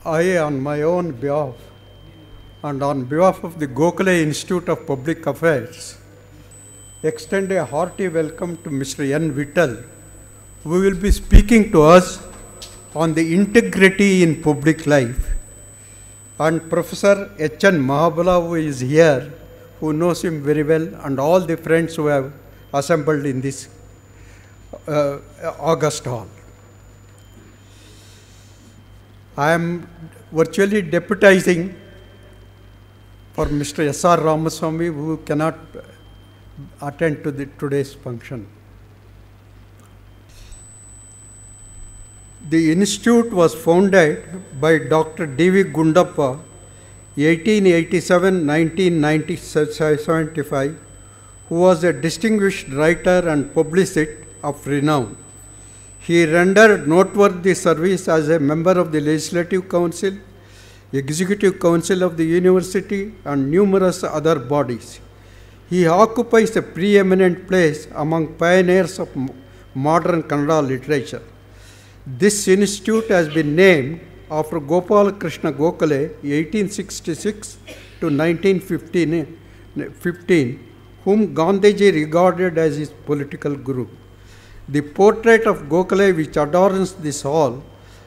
I, on my own behalf and on behalf of the Gokhale Institute of Public Affairs, extend a hearty welcome to Mr. N. Vittal, who will be speaking to us on the integrity in public life, and Professor H. N. Mahabala, who is here, who knows him very well, and all the friends who have assembled in this August hall. I am virtually deputizing for Mr. S.R. Ramaswamy, who cannot attend to today's function. The institute was founded by Dr. D.V. Gundappa, 1887-1975, who was a distinguished writer and publicist of renown. He rendered noteworthy service as a member of the Legislative Council, Executive Council of the University, and numerous other bodies. He occupies a preeminent place among pioneers of modern Kannada literature. This institute has been named after Gopala Krishna Gokhale, 1866 to 1915, whom Gandhiji regarded as his political guru. The portrait of Gokhale, which adorns this hall,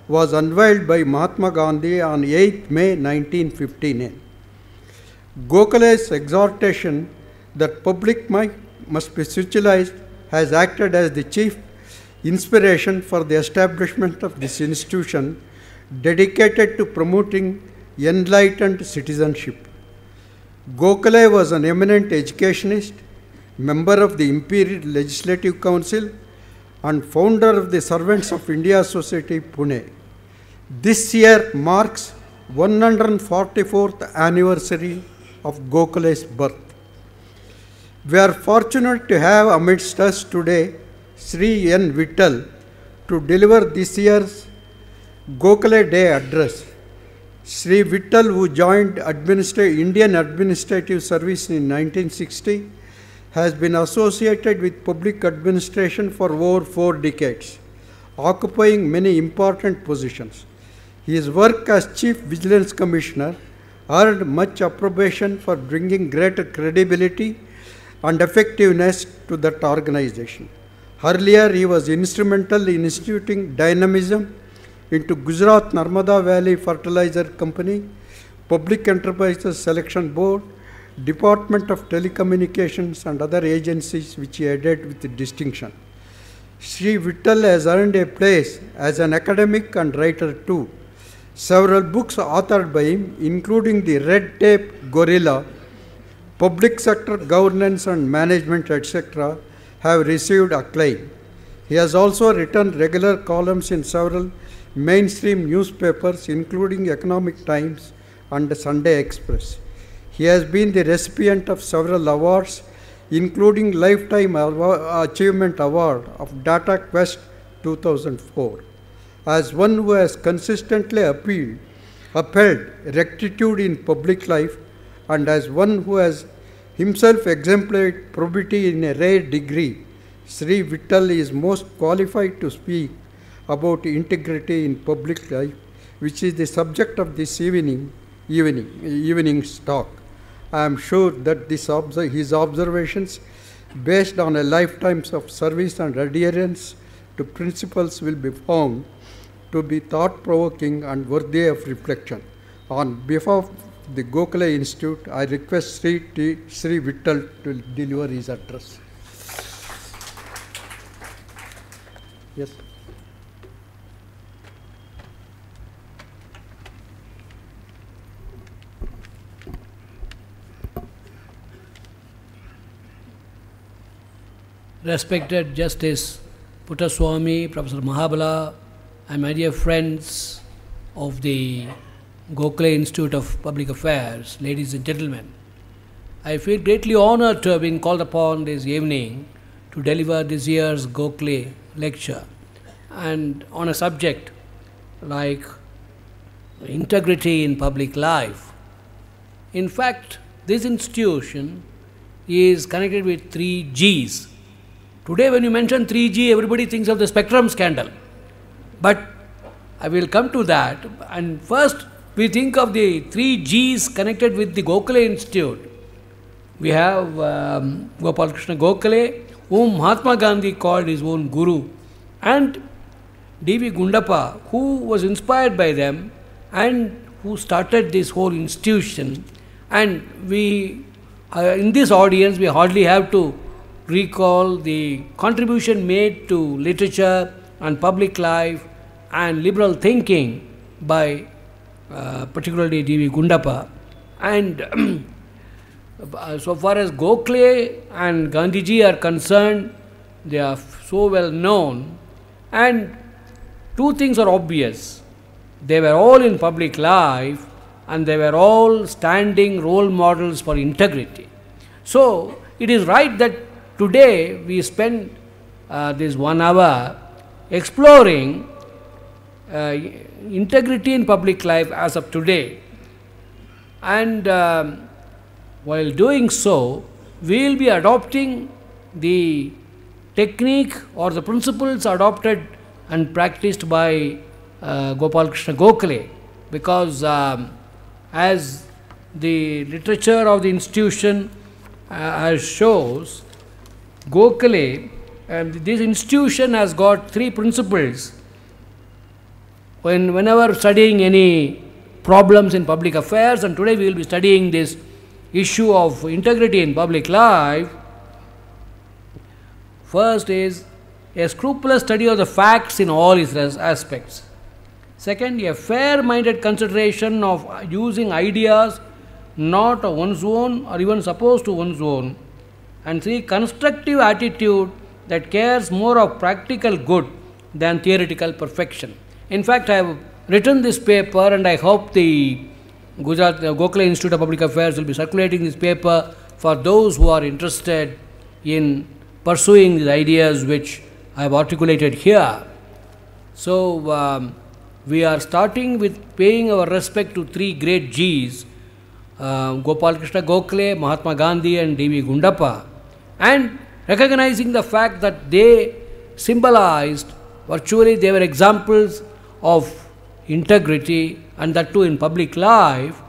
was unveiled by Mahatma Gandhi on 8th May 1915. Gokhale's exhortation that public must be socialized has acted as the chief inspiration for the establishment of this institution dedicated to promoting enlightened citizenship. Gokhale was an eminent educationist, member of the Imperial Legislative Council, and founder of the Servants of India Society, Pune. This year marks 144th anniversary of Gokhale's birth. We are fortunate to have amidst us today Sri N. Vittal to deliver this year's Gokhale Day address. Sri Vittal, who joined Indian Administrative Service in 1960, has been associated with public administration for over 4 decades, occupying many important positions. His work as Chief Vigilance Commissioner earned much approbation for bringing greater credibility and effectiveness to that organization. Earlier, he was instrumental in instituting dynamism into Gujarat Narmada Valley Fertilizer Company, Public Enterprises Selection Board, Department of Telecommunications, and other agencies which he headed with distinction. Sri Vittal has earned a place as an academic and writer too. Several books authored by him, including The Red Tape Gorilla, Public Sector Governance and Management, etc., have received acclaim. He has also written regular columns in several mainstream newspapers, including Economic Times and Sunday Express. He has been the recipient of several awards, including Lifetime Achievement Award of Data Quest 2004. As one who has consistently upheld rectitude in public life, and as one who has himself exemplified probity in a rare degree, Sri Vittal is most qualified to speak about integrity in public life, which is the subject of this evening's talk. I am sure that his observations, based on a lifetime of service and adherence to principles, will be found to be thought-provoking and worthy of reflection. On behalf of the Gokhale Institute, I request Sri Vittal to deliver his address. Yes. Respected Justice Puttaswamy, Professor Mahabala, and my dear friends of the Gokhale Institute of Public Affairs, ladies and gentlemen, I feel greatly honored to have been called upon this evening to deliver this year's Gokhale lecture, and on a subject like integrity in public life. In fact, this institution is connected with 3 Gs. Today when you mention 3G, everybody thinks of the Spectrum scandal. But I will come to that. And first, we think of the 3 Gs connected with the Gokhale Institute. We have Gopal Krishna Gokhale, whom Mahatma Gandhi called his own guru, and D.V. Gundappa, who was inspired by them and who started this whole institution. And we, in this audience, we hardly have to recall the contribution made to literature and public life and liberal thinking by particularly D.V. Gundappa. And so far as Gokhale and Gandhiji are concerned, they are so well known, and 2 things are obvious. They were all in public life and they were all standing role models for integrity. So it is right that today we spend this 1 hour exploring integrity in public life as of today. And while doing so, we will be adopting the technique or the principles adopted and practiced by Gopal Krishna Gokhale, because as the literature of the institution shows, Gokhale, this institution has got 3 principles. Whenever studying any problems in public affairs, and today we will be studying this issue of integrity in public life, first is a scrupulous study of the facts in all its aspects. Second, a fair-minded consideration of using ideas not of one's own or even supposed to one's own. And 3, constructive attitude that cares more of practical good than theoretical perfection. In fact, I have written this paper, and I hope the Gujarat Gokhale Institute of Public Affairs will be circulating this paper for those who are interested in pursuing the ideas which I have articulated here. So, we are starting with paying our respect to 3 great Gs, Gopal Krishna Gokhale, Mahatma Gandhi and D.V. Gundappa, and recognizing the fact that they symbolized, virtually they were examples of integrity, and that too in public life.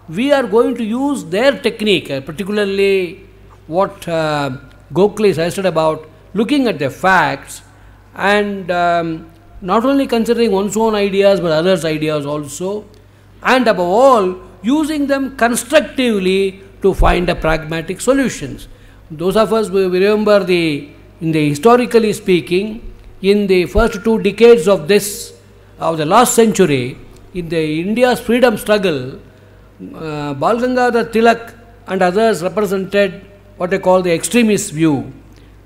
We are going to use their technique, particularly what Gokhale suggested about looking at the facts and not only considering one's own ideas but others' ideas also, and above all using them constructively to find a pragmatic solutions. Those of us we remember historically speaking, in the first 2 decades of the last century, in the India's freedom struggle, Bal Gangadhar Tilak and others represented what I call the extremist view,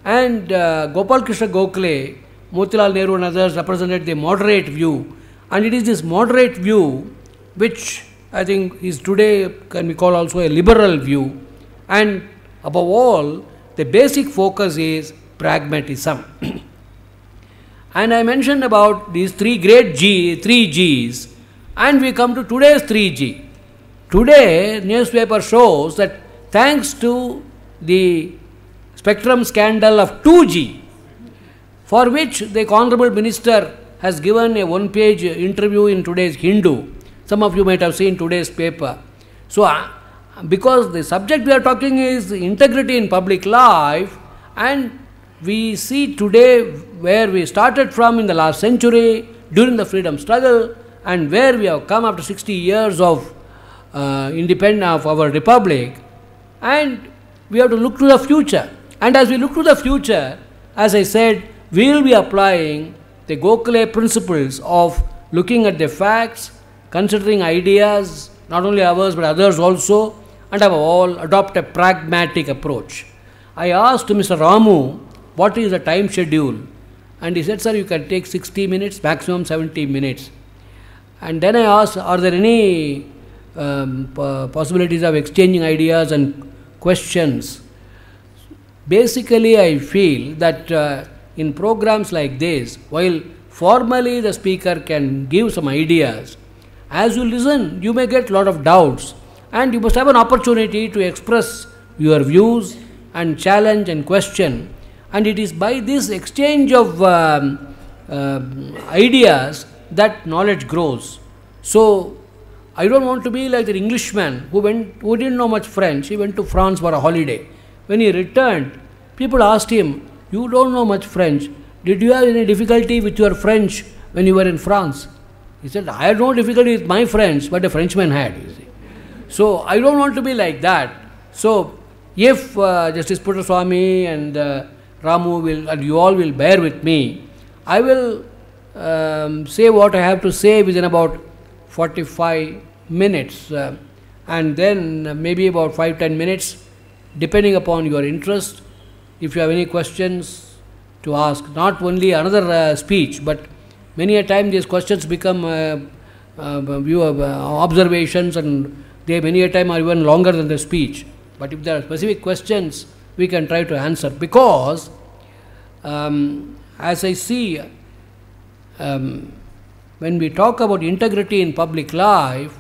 and Gopal Krishna Gokhale, Motilal Nehru and others represented the moderate view. And it is this moderate view which I think is today can be called also a liberal view, and above all the basic focus is pragmatism. And I mentioned about these 3 Gs, and we come to today's 3G. Today, newspaper shows that thanks to the spectrum scandal of 2G, for which the Honorable Minister has given a 1-page interview in today's Hindu. Some of you might have seen today's paper. So, because the subject we are talking is integrity in public life, and we see today where we started from in the last century during the freedom struggle, and where we have come after 60 years of independence of our republic, and we have to look to the future. And as we look to the future, as I said, we will be applying the Gokhale principles of looking at the facts, considering ideas, not only ours but others also, and above all adopt a pragmatic approach. I asked Mr. Ramu what is the time schedule, and he said, sir, you can take 60 minutes, maximum 70 minutes. And then I asked, are there any possibilities of exchanging ideas and questions? Basically, I feel that in programs like this, while formally the speaker can give some ideas, as you listen, you may get a lot of doubts, and you must have an opportunity to express your views and challenge and question. And it is by this exchange of ideas that knowledge grows. So, I don't want to be like the Englishman who didn't know much French. He went to France for a holiday. When he returned, people asked him, "You don't know much French. Did you have any difficulty with your French when you were in France?" He said, "I had no difficulty with my French, but a Frenchman had." You see. So I don't want to be like that. So if Justice Puttaswamy and Ramu will, and you all will bear with me, I will say what I have to say within about 45 minutes, and then maybe about 5-10 minutes, depending upon your interest. If you have any questions to ask, not only another speech, but many a time these questions become observations, and they many a time are even longer than the speech. But if there are specific questions, we can try to answer. Because as I see, when we talk about integrity in public life,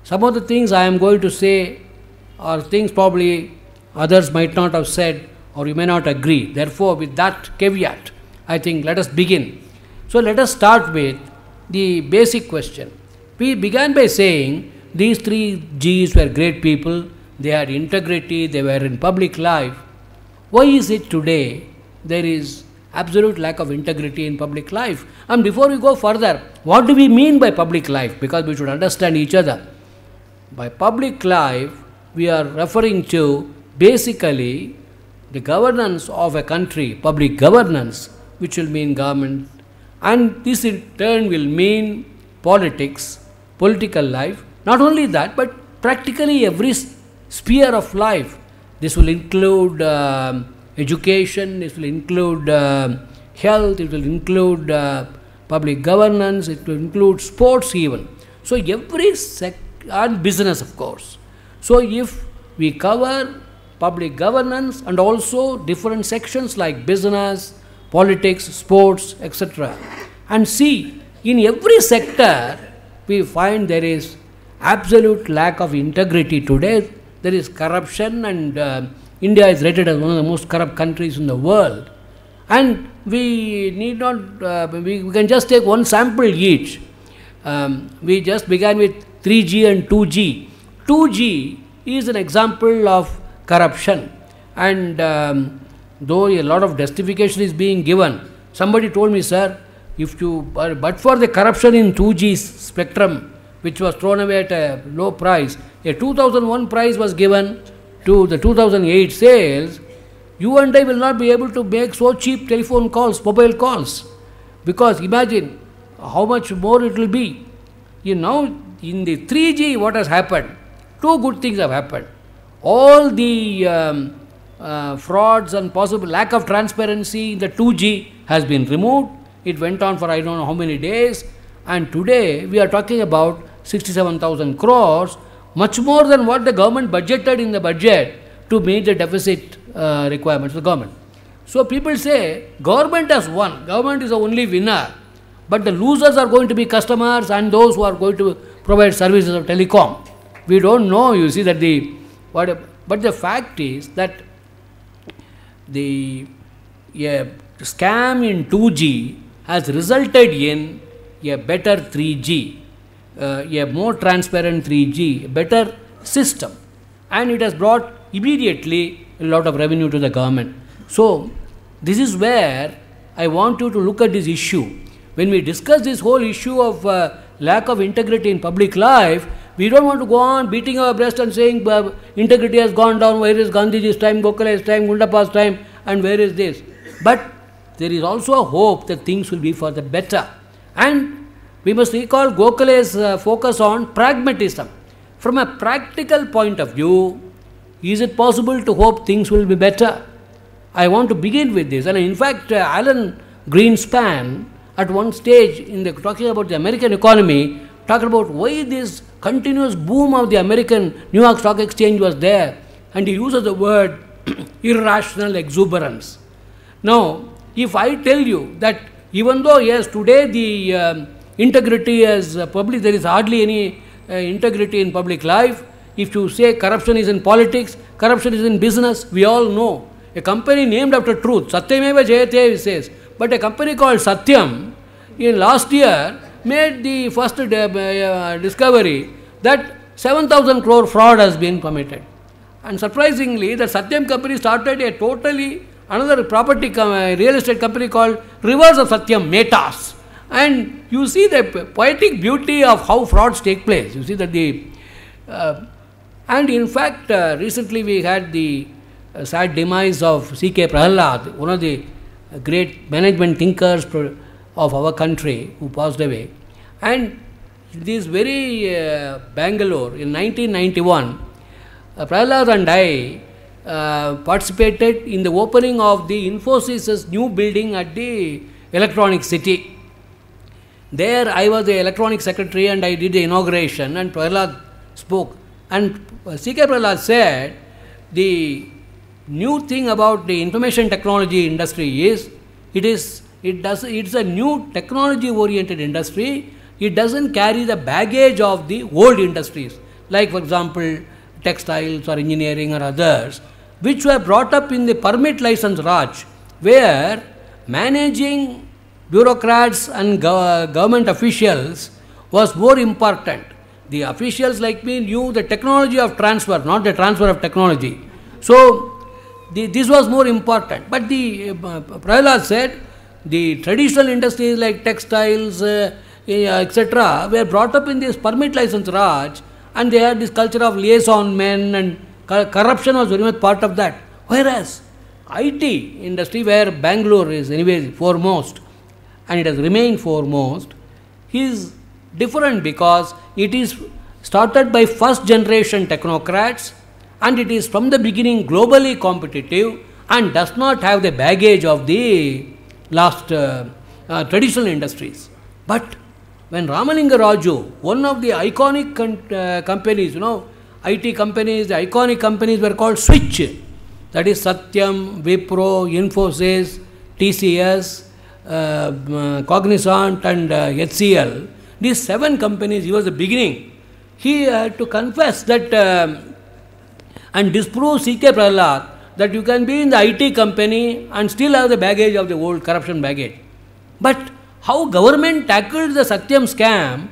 some of the things I am going to say are things probably others might not have said, or you may not agree. Therefore, with that caveat, I think let us begin. So let us start with the basic question. We began by saying these three Gs were great people, they had integrity, they were in public life. Why is it today there is absolute lack of integrity in public life? And before we go further, what do we mean by public life? Because we should understand each other. By public life, we are referring to basically the governance of a country, public governance, which will mean government, and this in turn will mean politics, political life. Not only that, but practically every sphere of life. This will include education, it will include health, it will include public governance, it will include sports even. So every and business, of course. So if we cover public governance and also different sections like business, politics, sports, etc., and see, in every sector we find there is absolute lack of integrity today. There is corruption, and India is rated as one of the most corrupt countries in the world. And we need not, we can just take one sample each. We just began with 3G and 2G. 2G is an example of corruption, and though a lot of justification is being given, somebody told me, "Sir, if you, but for the corruption in 2G spectrum, which was thrown away at a low price, a 2001 price was given to the 2008 sales, you and I will not be able to make so cheap telephone calls, mobile calls, because imagine how much more it will be." You know, in the 3G, what has happened? Two good things have happened. All the frauds and possible lack of transparency in the 2G has been removed. It went on for I don't know how many days, and today we are talking about 67,000 crores, much more than what the government budgeted in the budget to meet the deficit requirements of the government. So people say government has won, government is the only winner, but the losers are going to be customers and those who are going to provide services of telecom. We don't know, you see, that but the fact is that the scam in 2G has resulted in a better 3G, a more transparent 3G, a better system, and it has brought immediately a lot of revenue to the government. So this is where I want you to look at this issue. When we discuss this whole issue of lack of integrity in public life, we don't want to go on beating our breast and saying integrity has gone down, where is Gandhiji's time, Gokhale's time, Gundappa's time, and where is this? But there is also a hope that things will be for the better. And we must recall Gokhale's focus on pragmatism. From a practical point of view, is it possible to hope things will be better? I want to begin with this. And in fact, Alan Greenspan, at one stage, talking about the American economy, talked about why this continuous boom of the American New York Stock Exchange was there. And he uses the word irrational exuberance. Now, if I tell you that even though, yes, today the integrity is public, there is hardly any integrity in public life. If you say corruption is in politics, corruption is in business, we all know. A company named after truth, Satyameva Jayate, says, but a company called Satyam, in last year, made the first discovery that 7,000 crore fraud has been committed. And surprisingly, the Satyam company started a totally another property real estate company called Rivers of Satyam, Metas. And you see the poetic beauty of how frauds take place. You see that and in fact, recently we had the sad demise of C.K. Prahalad, one of the great management thinkers of our country, who passed away. And this very Bangalore in 1991, Prahalad and I participated in the opening of the Infosys' new building at the Electronic City. There I was the electronic secretary and I did the inauguration, and Prahalad spoke. And C.K. Prahalad said, the new thing about the information technology industry is, it's a new technology oriented industry. It doesn't carry the baggage of the old industries, like for example textiles or engineering or others, which were brought up in the permit license Raj, where managing bureaucrats and government officials was more important. The officials like me knew the technology of transfer, not the transfer of technology. So this was more important. But the Prahalad said the traditional industries like textiles, etc., were brought up in this permit license Raj, and they had this culture of liaison men, and corruption was very much part of that. Whereas IT industry, where Bangalore is anyway foremost, and it has remained foremost, is different because it is started by first generation technocrats, and it is from the beginning globally competitive and does not have the baggage of the last traditional industries. But when Ramalinga Raju, one of the iconic companies, IT companies, the iconic companies were called Switch, that is Satyam, Wipro, Infosys, TCS, Cognizant and HCL. These 7 companies, he was the beginning. He had to confess that and disprove C.K. Prahalad that you can be in the IT company and still have the baggage of the old corruption baggage. But how government tackled the Satyam scam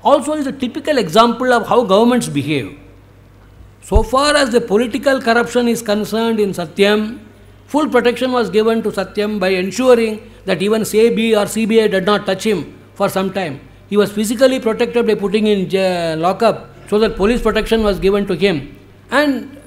also is a typical example of how governments behave. So far as the political corruption is concerned in Satyam, full protection was given to Satyam by ensuring that even SEBI or CBI did not touch him for some time. He was physically protected by putting in lockup, so that police protection was given to him. And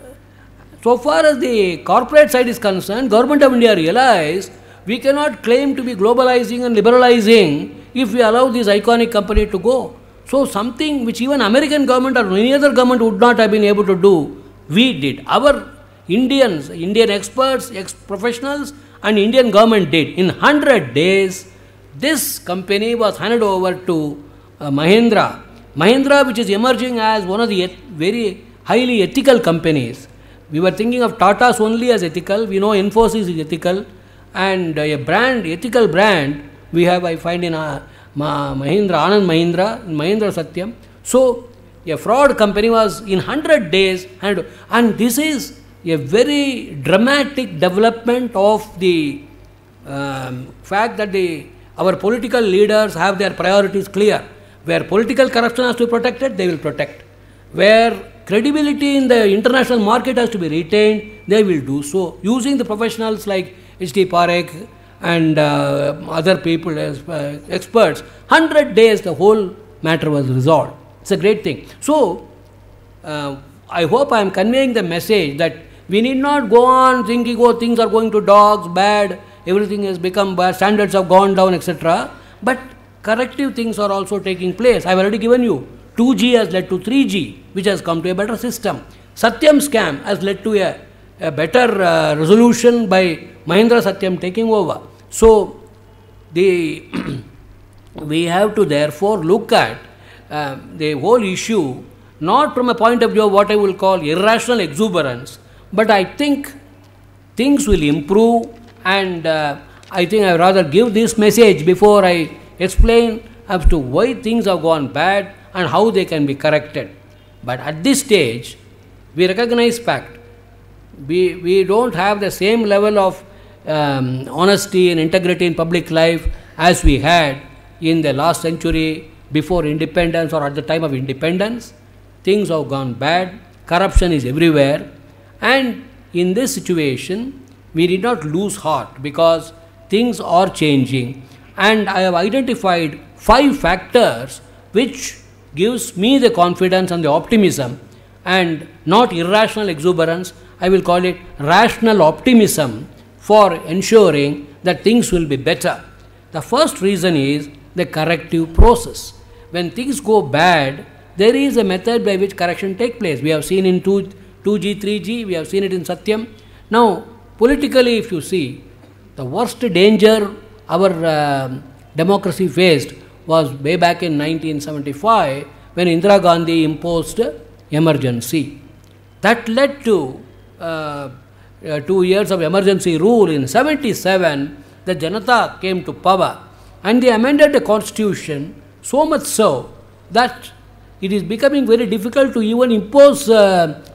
so far as the corporate side is concerned, Government of India realized we cannot claim to be globalizing and liberalizing if we allow this iconic company to go. So something which even American government or any other government would not have been able to do, we did. Our Indians, Indian experts, professionals and Indian government did. In 100 days, this company was handed over to Mahindra. Mahindra, which is emerging as one of the very highly ethical companies. We were thinking of Tata's only as ethical. We know Infosys is ethical. And a brand, ethical brand, we have, I find in Mahindra, Anand Mahindra, Mahindra Satyam. So, a fraud company was in 100 days, and this is a very dramatic development of the fact that our political leaders have their priorities clear. Where political corruption has to be protected, they will protect. Where credibility in the international market has to be retained, they will do so, using the professionals like H.D. Parekh and other people as experts. 100 days the whole matter was resolved. It's a great thing. So, I hope I am conveying the message that we need not go on thinking, oh, things are going to dogs, bad, everything has become bad, standards have gone down, etc. But corrective things are also taking place. I have already given you. 2G has led to 3G, which has come to a better system. Satyam scam has led to a better resolution by Mahindra Satyam taking over. So, we have to therefore look at the whole issue not from a point of view of what I will call irrational exuberance, but I think things will improve, and I think I would rather give this message before I explain as to why things have gone bad and how they can be corrected. But at this stage, we recognize fact. We don't have the same level of honesty and integrity in public life as we had in the last century, before independence or at the time of independence. Things have gone bad, corruption is everywhere, and in this situation, we did not lose heart because things are changing, and I have identified 5 factors which gives me the confidence and the optimism, and not irrational exuberance. I will call it rational optimism for ensuring that things will be better. The first reason is the corrective process. When things go bad, there is a method by which correction takes place. We have seen in 2G, 3G, we have seen it in Satyam. Now, politically, if you see, the worst danger our democracy faced was way back in 1975 when Indira Gandhi imposed emergency. That led to 2 years of emergency rule. In 77, the Janata came to power and they amended the constitution so much so that it is becoming very difficult to even impose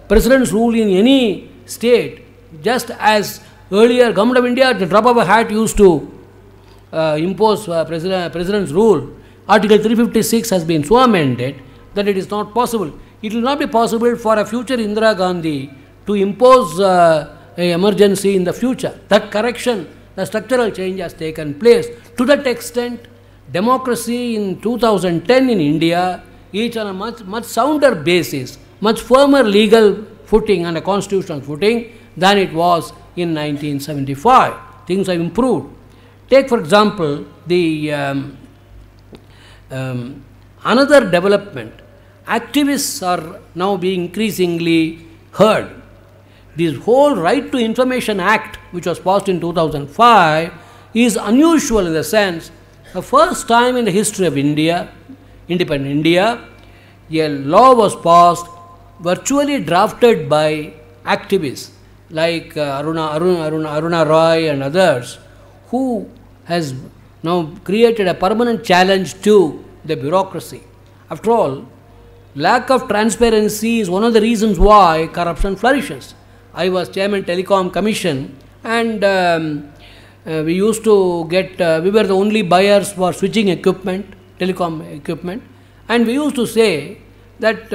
president's rule in any state. Just as earlier Government of India at the drop of a hat used to impose president's rule, Article 356 has been so amended that it is not possible. It will not be possible for a future Indira Gandhi to impose an emergency in the future. That correction, the structural change has taken place. To that extent, democracy in 2010 in India is on a much sounder basis, much firmer legal footing and a constitutional footing than it was in 1975. Things have improved. Take for example the another development. Activists are now being increasingly heard. This whole Right to Information Act, which was passed in 2005, is unusual in the sense, the first time in the history of India, independent India, a law was passed virtually drafted by activists like Aruna Roy and others, who has now created a permanent challenge to the bureaucracy. After all, lack of transparency is one of the reasons why corruption flourishes. I was Chairman Telecom Commission, and we used to get, we were the only buyers for switching equipment, telecom equipment, and we used to say that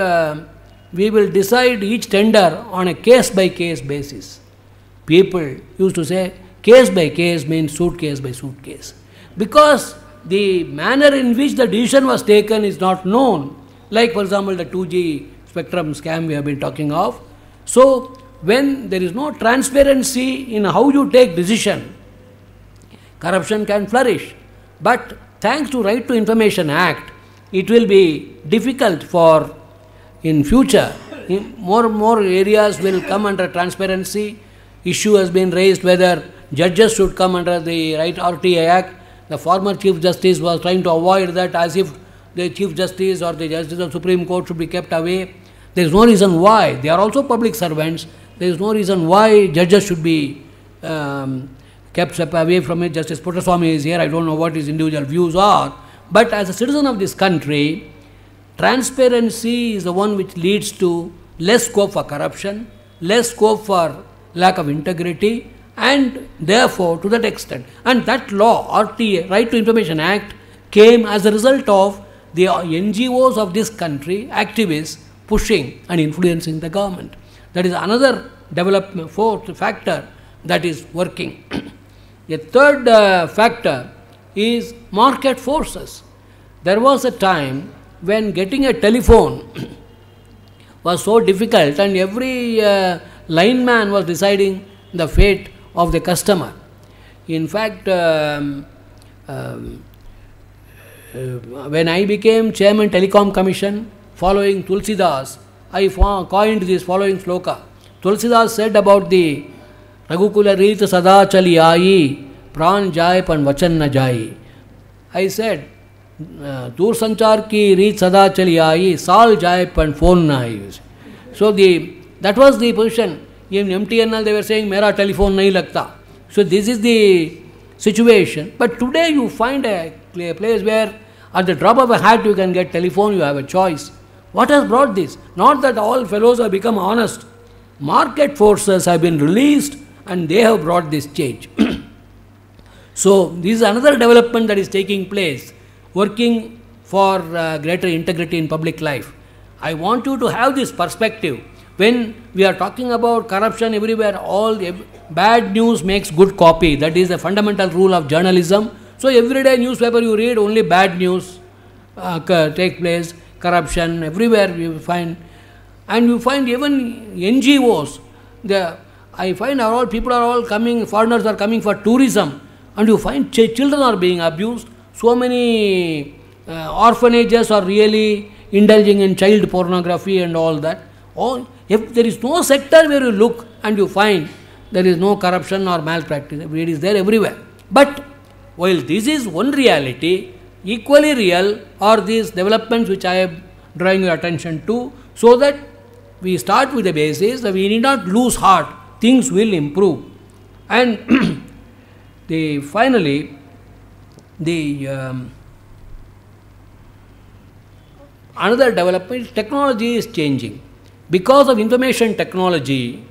we will decide each tender on a case-by-case basis. People used to say case-by-case means suitcase by suitcase, because the manner in which the decision was taken is not known. Like for example the 2G spectrum scam we have been talking of. So when there is no transparency in how you take decision, corruption can flourish. But thanks to Right to Information Act, it will be difficult for in future. More areas will come under transparency. Issue has been raised whether judges should come under the Right RTA Act. The former Chief Justice was trying to avoid that, as if the Chief Justice or the Justice of Supreme Court should be kept away. There is no reason why. They are also public servants. There is no reason why judges should be kept away from it. Justice Puttaswamy is here. I don't know what his individual views are. But as a citizen of this country, transparency is the one which leads to less scope for corruption, less scope for lack of integrity, and therefore to that extent. And that law, RTA, Right to Information Act, came as a result of the NGOs of this country, activists, pushing and influencing the government. That is another development, fourth factor that is working. A third factor is market forces. There was a time when getting a telephone was so difficult, and every lineman was deciding the fate of the customer. In fact, when I became Chairman Telecom Commission, following Tulsidas, I coined this following sloka. Tulsidas said about the Raghukula Reet Sada Chali Aayi, Pran Jai Pan Vachan Na Jai. I said, Dur Sanchar ki Reet Sada Chali Aayi, Saal Jai Pan Phone Na Aayi. So that was the position. In MTNL they were saying, Mera telephone nahi lagta. So this is the situation. But today you find a place where at the drop of a hat you can get telephone, you have a choice. What has brought this? Not that all fellows have become honest. Market forces have been released and they have brought this change. So this is another development that is taking place. working for greater integrity in public life. I want you to have this perspective. When we are talking about corruption everywhere, bad news makes good copy. That is the fundamental rule of journalism. So every day newspaper you read, only bad news take place, corruption everywhere you find. And you find even NGOs, I find people are all coming, foreigners are coming for tourism, and you find children are being abused. So many orphanages are really indulging in child pornography and all that. If there is no sector where you look and you find there is no corruption or malpractice, it is there everywhere. But while this is one reality, equally real are these developments which I am drawing your attention to, so that we start with the basis that we need not lose heart, things will improve. And finally, another development, technology is changing. Because of information technology,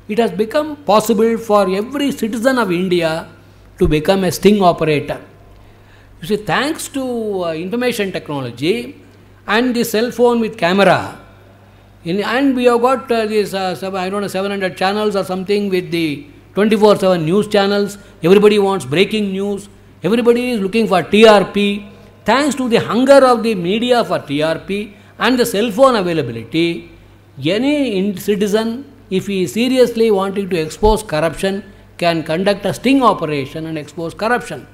it has become possible for every citizen of India to become a sting operator. You see, thanks to information technology and the cell phone with camera, and we have got this, 700 channels or something with the 24/7 news channels. Everybody wants breaking news. Everybody is looking for TRP. Thanks to the hunger of the media for TRP and the cell phone availability, any citizen, if he is seriously wanting to expose corruption, can conduct a sting operation and expose corruption.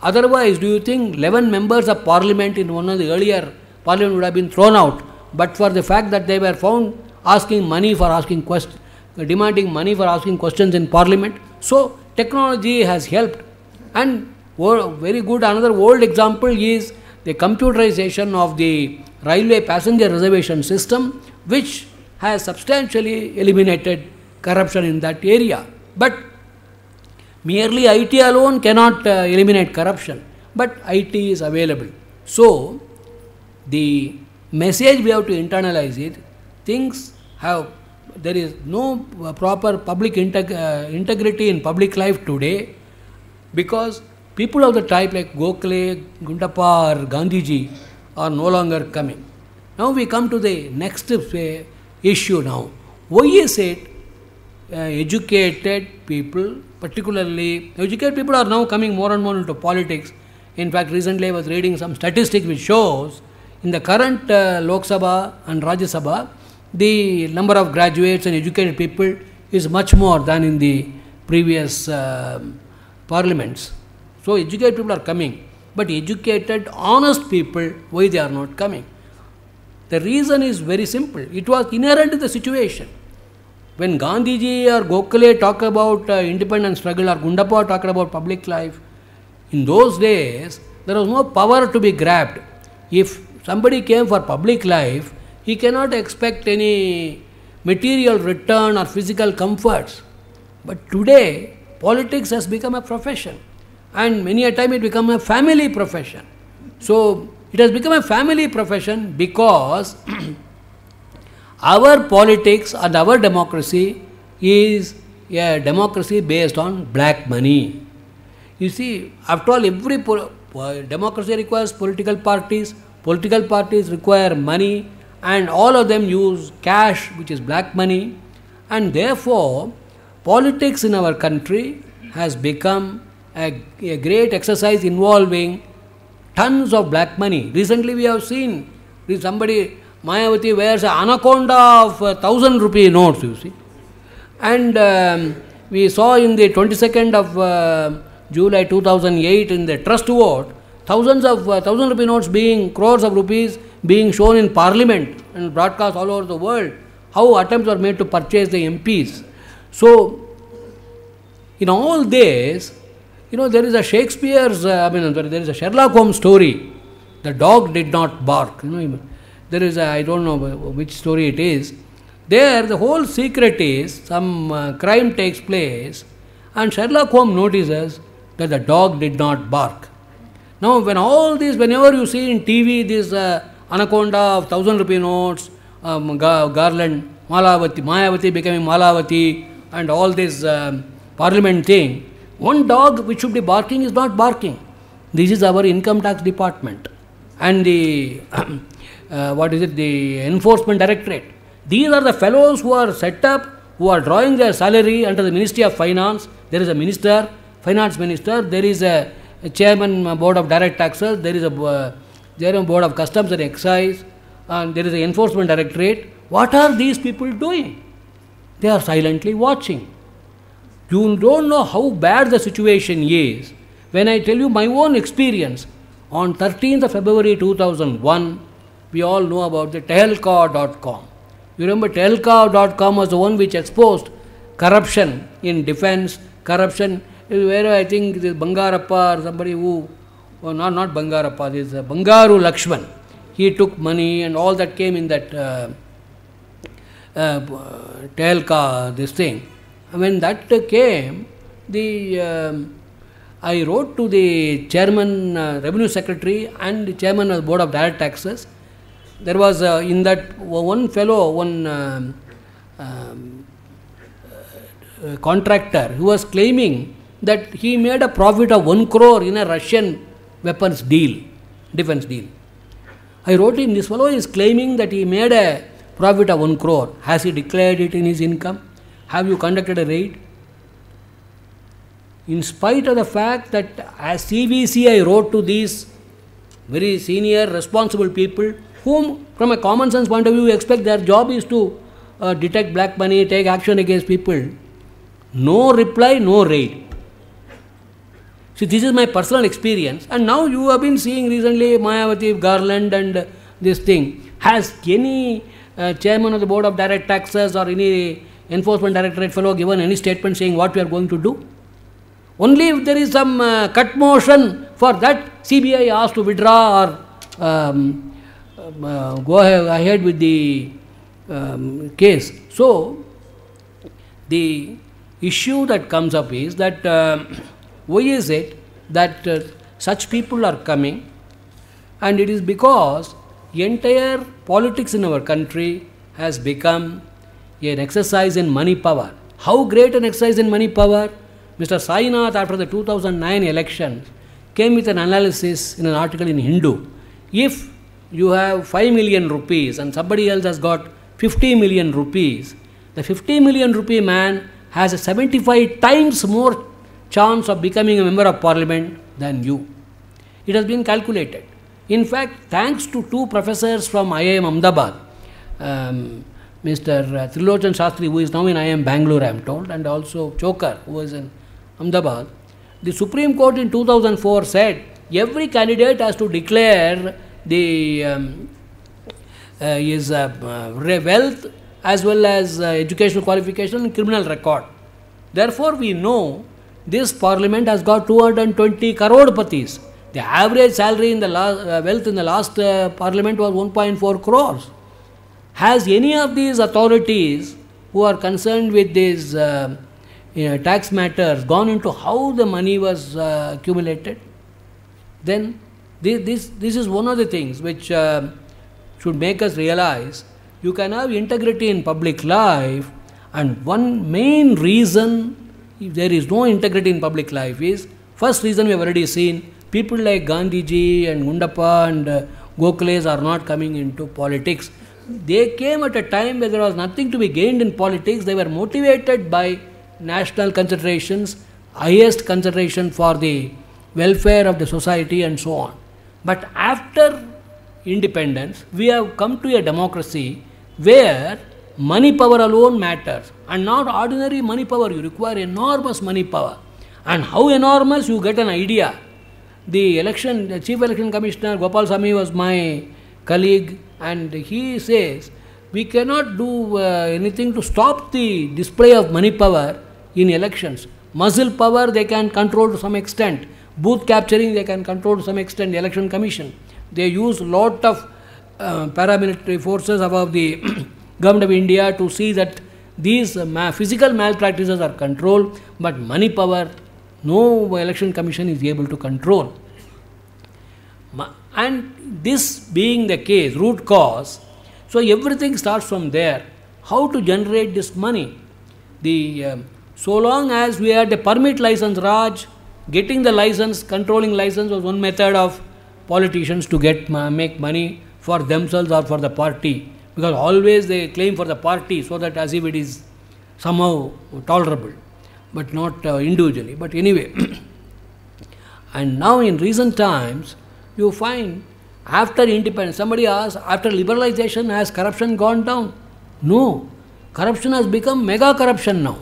Otherwise, do you think 11 members of parliament in one of the earlier parliament would have been thrown out, but for the fact that they were found asking money for asking questions, demanding money for asking questions in parliament? So, technology has helped. And very good, another old example is the computerization of the railway passenger reservation system, which has substantially eliminated corruption in that area. But merely IT alone cannot eliminate corruption, but IT is available. So, the message we have to internalize it, there is no proper public integrity in public life today, because people of the type like Gokhale, Gundappa or Gandhiji are no longer coming. Now we come to the next issue now. Why is it educated people, particularly educated people, are now coming more and more into politics? In fact, recently I was reading some statistics which shows in the current Lok Sabha and Rajya Sabha, the number of graduates and educated people is much more than in the previous parliaments. So educated people are coming, but educated, honest people, why they are not coming? The reason is very simple. It was inherent to the situation. When Gandhiji or Gokhale talk about independence struggle, or Gundappa talked about public life, in those days there was no power to be grabbed. If somebody came for public life, he cannot expect any material return or physical comforts. But today, politics has become a profession, and many a time it becomes a family profession. So, it has become a family profession because our politics and our democracy is a democracy based on black money. You see, after all, every democracy requires political parties require money, and all of them use cash, which is black money, and therefore politics in our country has become a great exercise involving tons of black money. Recently we have seen somebody, Mayawati wears an anaconda of 1,000 rupee notes, you see. And we saw in the 22nd of July 2008 in the trust vote, thousands of 1,000 rupee notes crores of rupees being shown in parliament and broadcast all over the world. How attempts were made to purchase the MPs. So, in all this, there is a there is a Sherlock Holmes story. The dog did not bark. There is I don't know which story it is. There, the whole secret is some crime takes place, and Sherlock Holmes notices that the dog did not bark. Now, whenever you see in TV this anaconda of 1,000 rupee notes, garland, Mayawati becoming Malavati, and all this parliament thing, one dog which should be barking is not barking. This is our income tax department. and the the Enforcement Directorate. These are the fellows who are set up, who are drawing their salary under the Ministry of Finance. There is a minister, finance minister, there is a chairman, board of direct taxes, there is a board of customs and excise, and there is an enforcement directorate. What are these people doing? They are silently watching. You don't know how bad the situation is. When I tell you my own experience, on 13th of February 2001, we all know about the Tehelka.com. You remember Tehelka.com was the one which exposed corruption in defense, corruption where I think this Bangarappa or somebody who, not Bangarappa, this Bangaru Lakshman, he took money and all that came in that Tehelka, this thing. When that came, I wrote to the chairman, revenue secretary and the chairman of the board of direct taxes. There was in that one fellow, one contractor who was claiming that he made a profit of 1 crore in a Russian weapons deal, defense deal. I wrote him, this fellow is claiming that he made a profit of 1 crore. Has he declared it in his income? Have you conducted a raid? In spite of the fact that as CVC I wrote to these very senior responsible people whom from a common sense point of view you expect their job is to detect black money, take action against people. No reply, no raid. See, this is my personal experience, and now you have been seeing recently Mayawati, Garland and this thing. Has any chairman of the board of direct taxes or any enforcement directorate fellow given any statement saying what we are going to do? Only if there is some cut motion for that, CBI asked to withdraw or go ahead with the case. So, the issue that comes up is that why is it that such people are coming, and it is because the entire politics in our country has become an exercise in money power. How great an exercise in money power? Mr. Sainath, after the 2009 elections, came with an analysis in an article in Hindu. If you have 5 million rupees and somebody else has got 50 million rupees, the 50 million rupee man has a 75 times more chance of becoming a member of parliament than you. It has been calculated. In fact, thanks to two professors from IIM Ahmedabad, Mr. Trilochan Shastri, who is now in IIM Bangalore, I am told, and also Chokar, who is in Ahmedabad, the Supreme Court in 2004 said every candidate has to declare his wealth as well as educational qualification and criminal record. Therefore, we know this parliament has got 220 crore-patis. The average salary in the wealth in the last parliament was 1.4 crores. Has any of these authorities who are concerned with these tax matters gone into how the money was accumulated? Then this is one of the things which should make us realize you can have integrity in public life, and one main reason if there is no integrity in public life is, first reason we have already seen, people like Gandhiji and Gundappa and Gokhales are not coming into politics. They came at a time where there was nothing to be gained in politics. They were motivated by national considerations, highest consideration for the welfare of the society and so on. But after independence, we have come to a democracy where money power alone matters, and not ordinary money power. You require enormous money power. And how enormous, you get an idea. The Chief Election Commissioner Gopal Samy was my colleague, and he says we cannot do anything to stop the display of money power in elections. Muscle power they can control to some extent. Booth capturing they can control to some extent, the Election Commission. They use lot of paramilitary forces above the Government of India to see that these physical malpractices are controlled, but money power no Election Commission is able to control. And this being the case, root cause, so everything starts from there. How to generate this money? So long as we had a permit license Raj, getting the license, controlling license was one method of politicians to make money for themselves or for the party, because always they claim for the party so that as if it is somehow tolerable, but not individually. But anyway, and now in recent times, you find after independence, somebody asks, after liberalization, has corruption gone down? No. Corruption has become mega corruption now,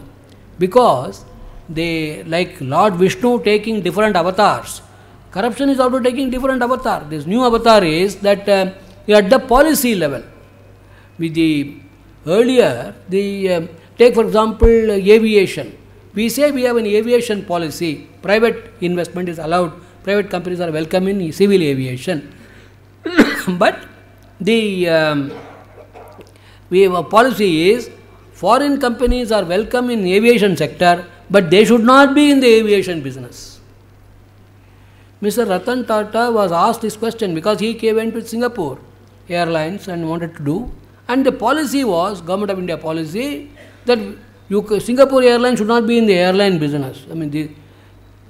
because they, like Lord Vishnu taking different avatars, corruption is also taking different avatar. This new avatar is that at the policy level. With the earlier, take for example aviation. We say we have an aviation policy, private investment is allowed, private companies are welcome in civil aviation. But the we have a policy is foreign companies are welcome in aviation sector, but they should not be in the aviation business. Mr. Ratan Tata was asked this question because he went with Singapore Airlines and wanted to do, and the policy was, Government of India policy, that Singapore Airlines should not be in the airline business.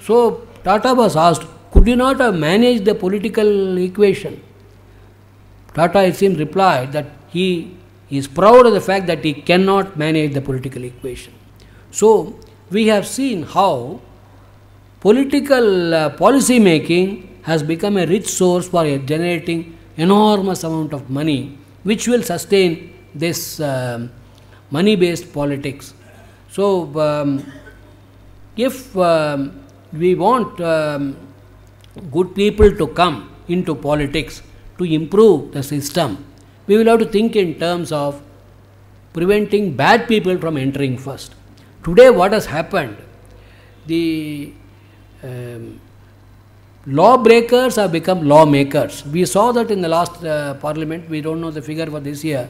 So Tata was asked, could you not have managed the political equation? Tata, it seems, replied that he is proud of the fact that he cannot manage the political equation. So we have seen how political policy making has become a rich source for generating enormous amount of money, which will sustain this money-based politics. So if we want good people to come into politics to improve the system, we will have to think in terms of preventing bad people from entering first. Today what has happened, the lawbreakers have become lawmakers. We saw that in the last parliament, we don't know the figure for this year.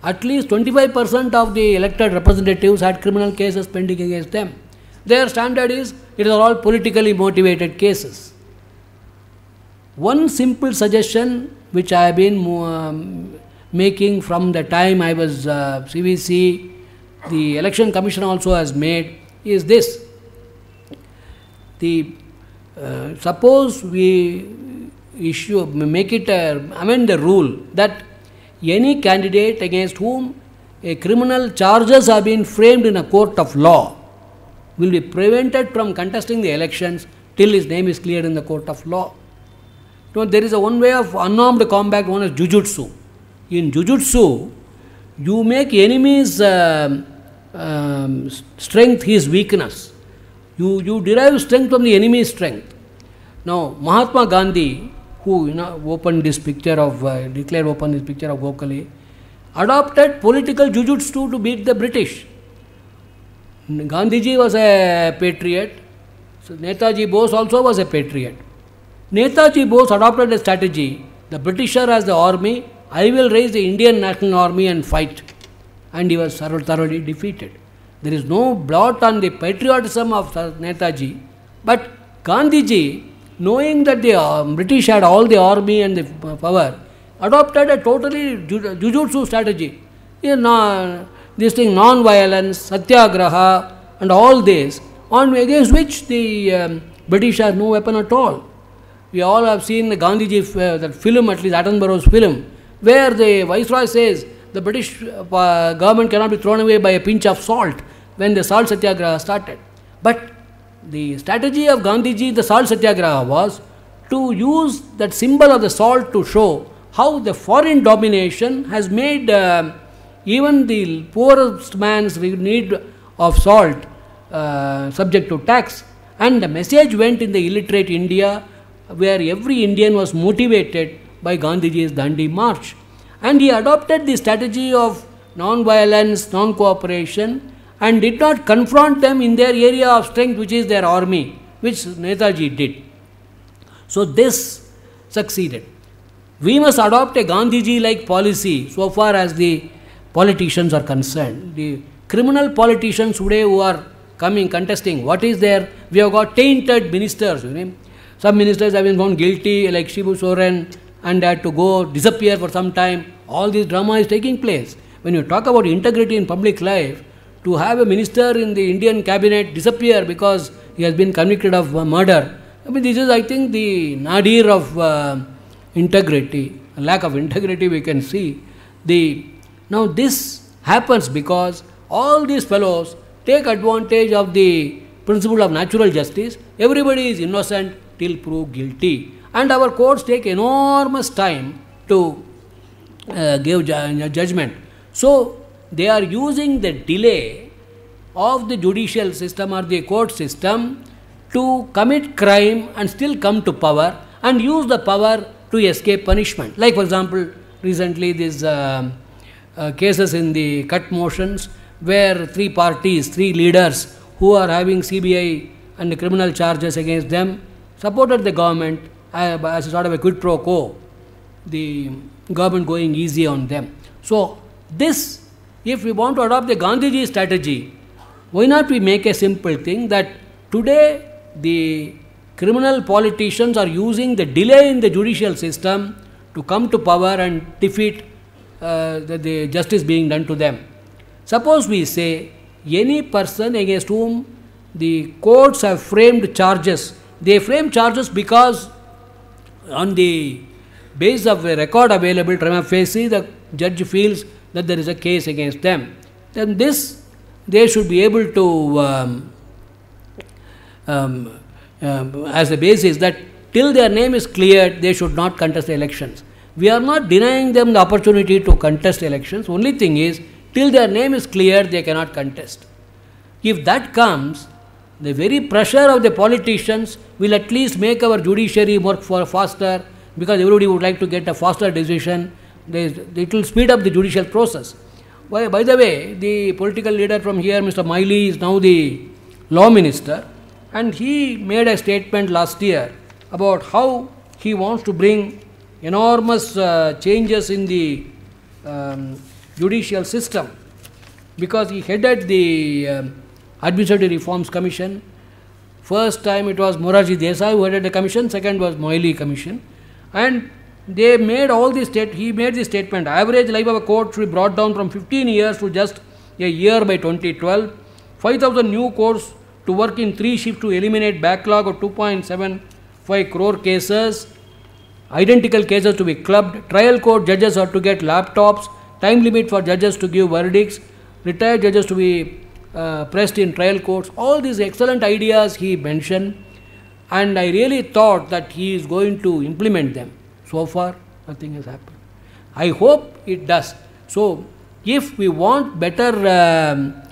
At least 25% of the elected representatives had criminal cases pending against them. Their standard is, it are all politically motivated cases. One simple suggestion which I have been making from the time I was CVC, the Election Commission also has made, is this. Suppose we amend the rule that any candidate against whom a criminal charges have been framed in a court of law will be prevented from contesting the elections till his name is cleared in the court of law. There is one way of unarmed combat, one is jujutsu. In jujutsu, you make enemy's strength his weakness. You derive strength from the enemy's strength. Now, Mahatma Gandhi, who opened this picture of, declared open this picture of Gokhale, adopted political jujutsu to beat the British. Gandhiji was a patriot, so Netaji Bose also was a patriot. Netaji Bose adopted a strategy, the Britisher as the army, I will raise the Indian National Army and fight. And he was thoroughly defeated. There is no blot on the patriotism of Netaji, but Gandhiji, knowing that the British had all the army and the power, adopted a totally jujutsu strategy. This thing, non-violence, satyagraha and all this, against which the British has no weapon at all. We all have seen the Gandhiji, that film, at least Attenborough's film, where the Viceroy says the British government cannot be thrown away by a pinch of salt when the salt satyagraha started. But the strategy of Gandhiji, the salt satyagraha, was to use that symbol of the salt to show how the foreign domination has made even the poorest man's need of salt subject to tax. And the message went in the illiterate India, where every Indian was motivated by Gandhiji's Dandi March. And he adopted the strategy of non-violence, non-cooperation, and did not confront them in their area of strength, which is their army, which Netaji did. So this succeeded. We must adopt a Gandhiji-like policy so far as the politicians are concerned. The criminal politicians today who are coming, contesting, what is there? We have got tainted ministers. Some ministers have been found guilty, like Shibu Soren, and had to go disappear for some time. All this drama is taking place. When you talk about integrity in public life, to have a minister in the Indian cabinet disappear because he has been convicted of murder, this is, I think, the nadir of integrity, lack of integrity we can see. Now this happens because all these fellows take advantage of the principle of natural justice. Everybody is innocent till proved guilty. And our courts take enormous time to give judgment. So they are using the delay of the judicial system or the court system to commit crime and still come to power and use the power to escape punishment. Like for example, recently these cases in the cut motions where three parties, three leaders who are having CBI and criminal charges against them supported the government as a sort of a quid pro quo, the government going easy on them. So this, if we want to adopt the Gandhiji strategy, why not we make a simple thing that today the criminal politicians are using the delay in the judicial system to come to power and defeat the justice being done to them. Suppose we say any person against whom the courts have framed charges, they frame charges because on the basis of a record available prima facie, the judge feels that there is a case against them. Then this, they should be able to, as a basis that till their name is cleared, they should not contest the elections. We are not denying them the opportunity to contest elections. Only thing is, till their name is cleared, they cannot contest. If that comes, the very pressure of the politicians will at least make our judiciary work for faster, because everybody would like to get a faster decision. It will speed up the judicial process. By the way, the political leader from here, Mr. Miley, is now the law minister, and he made a statement last year about how he wants to bring enormous changes in the judicial system, because he headed the Administrative Reforms Commission. First time it was Morarji Desai who headed the commission, second was Moily Commission, and they made all this he made the statement, average life of a court should be brought down from 15 years to just a year by 2012, 5,000 new courts to work in 3 shifts to eliminate backlog of 2.75 crore cases, identical cases to be clubbed, trial court judges are to get laptops, time limit for judges to give verdicts, retired judges to be pressed in trial courts. All these excellent ideas he mentioned, and I really thought that he is going to implement them. So far, nothing has happened. I hope it does. So, if we want better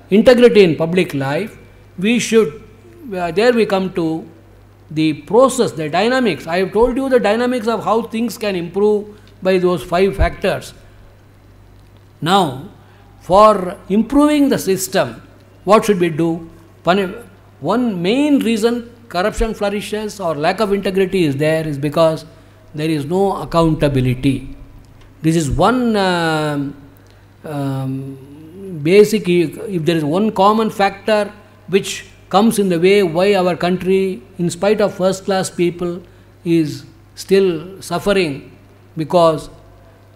integrity in public life, we should, there we come to the process, the dynamics. I have told you the dynamics of how things can improve by those 5 factors. Now, for improving the system, what should we do? One main reason corruption flourishes or lack of integrity is there is because there is no accountability. This is one basic, if there is one common factor which comes in the way why our country, in spite of first class people, is still suffering, because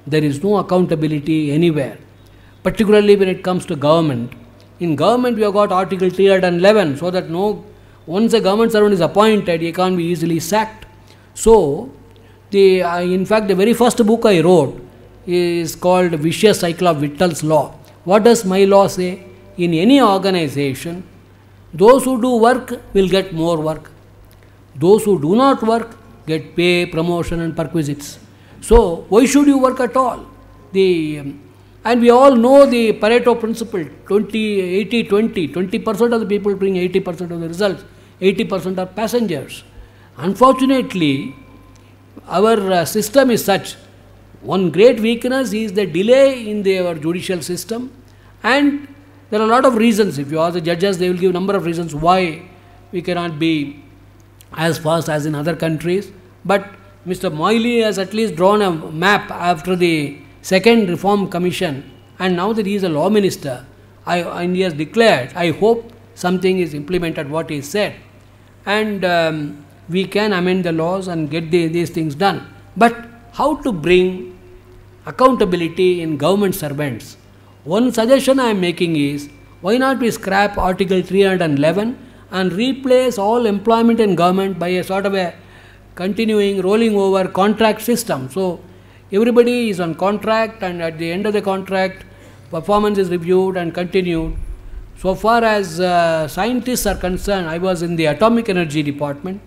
there is no accountability anywhere, particularly when it comes to government. In government we have got Article 311, so that once a government servant is appointed, he can't be easily sacked. So, in fact the very first book I wrote is called Vicious Cycle of Vittal's Law. What does my law say? In any organization, those who do work will get more work. Those who do not work get pay, promotion and perquisites. So, why should you work at all? And we all know the Pareto principle, 80-20. 20% of the people bring 80% of the results. 80% are passengers. Unfortunately, our system is such. One great weakness is the delay in our judicial system, and there are a lot of reasons. If you ask the judges, they will give a number of reasons why we cannot be as fast as in other countries. But Mr. Moily has at least drawn a map after the second Reform Commission, and now that he is a law minister, and he has declared, I hope something is implemented what he said, and we can amend the laws and get these things done. But how to bring accountability in government servants? One suggestion I am making is, why not we scrap Article 311 and replace all employment in government by a sort of a continuing, rolling over contract system. So everybody is on contract, and at the end of the contract, performance is reviewed and continued. So far as scientists are concerned, I was in the atomic energy department.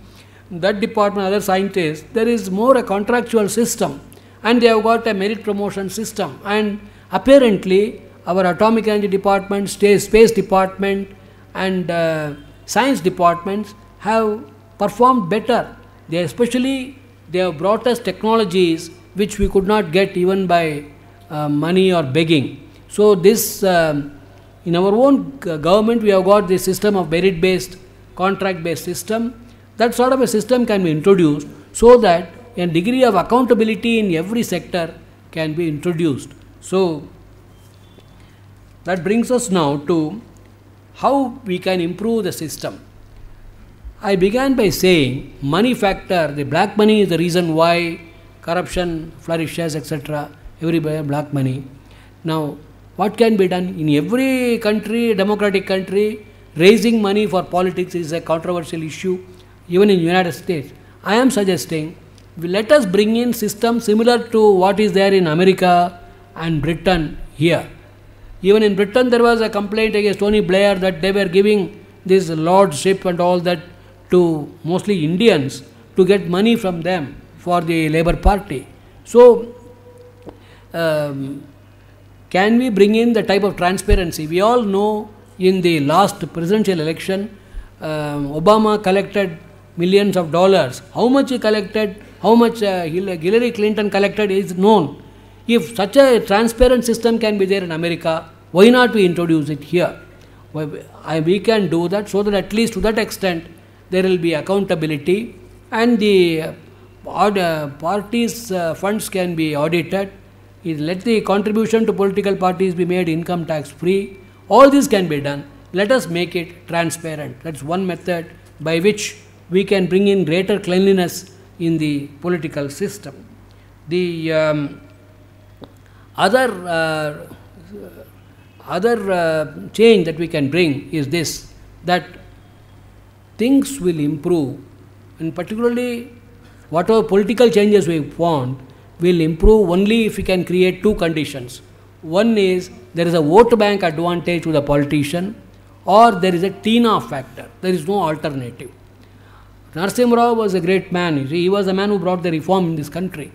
That department, other scientists, there is more a contractual system, and they have got a merit promotion system. And apparently, our atomic energy department, space department, and science departments have performed better. They have brought us technologies which we could not get even by money or begging. So this, in our own government, we have got this system of merit-based, contract-based system. That sort of a system can be introduced so that a degree of accountability in every sector can be introduced. So that brings us now to how we can improve the system. I began by saying money factor, the black money is the reason why corruption flourishes, etc. Everybody black money. Now, what can be done? In every country, democratic country, raising money for politics is a controversial issue, even in the United States. I am suggesting, let us bring in system similar to what is there in America and Britain here. Even in Britain, there was a complaint against Tony Blair that they were giving this lordship and all that to mostly Indians to get money from them for the Labour Party. So, can we bring in the type of transparency? We all know in the last presidential election, Obama collected millions of dollars. How much he collected, how much Hillary Clinton collected is known. If such a transparent system can be there in America, why not we introduce it here? We can do that, so that at least to that extent there will be accountability, and the parties' funds can be audited. Let the contribution to political parties be made income tax free. All this can be done. Let us make it transparent. That's one method by which we can bring in greater cleanliness in the political system. The other change that we can bring is this, that things will improve, and particularly whatever political changes we want will improve only if we can create two conditions. One is there is a vote bank advantage to the politician, or there is a TINA factor. There is no alternative. Narasimha Rao was a great man. He was a man who brought the reform in this country.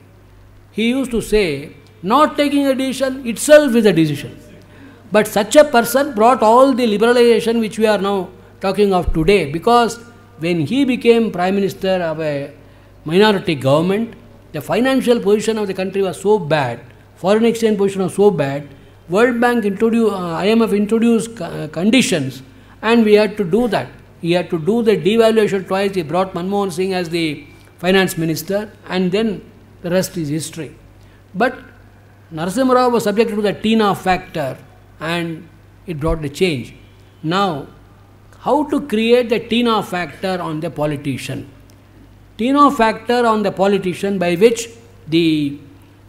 He used to say, not taking a decision itself is a decision. But such a person brought all the liberalization which we are now talking of today, because when he became Prime Minister of a minority government, the financial position of the country was so bad, foreign exchange position was so bad, World Bank introduced, IMF introduced conditions, and we had to do that. He had to do the devaluation twice. He brought Manmohan Singh as the finance minister, and then the rest is history. But Narasimha Rao was subject to the TINA factor, and it brought the change. Now, how to create the TINA factor on the politician? TINA factor on the politician by which he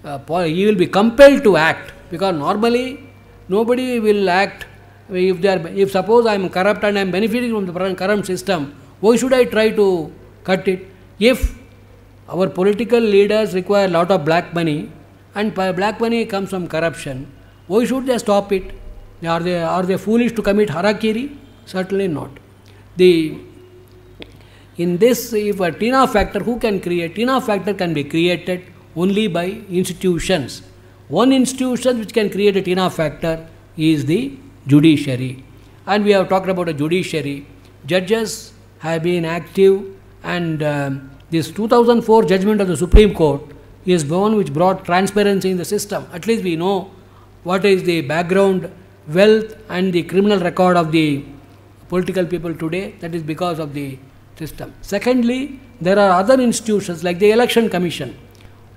will be compelled to act, because normally nobody will act. If suppose I am corrupt and I am benefiting from the current system, why should I try to cut it? If our political leaders require a lot of black money, and black money comes from corruption, why should they stop it? Are they foolish to commit harakiri? Certainly not. In this, if a TINA factor, who can create? TINA factor can be created only by institutions. One institution which can create a TINA factor is the judiciary. And we have talked about a judiciary. Judges have been active, and this 2004 judgment of the Supreme Court is one which brought transparency in the system. At least we know what is the background, wealth and the criminal record of the political people today. That is because of the system. Secondly, there are other institutions like the Election Commission.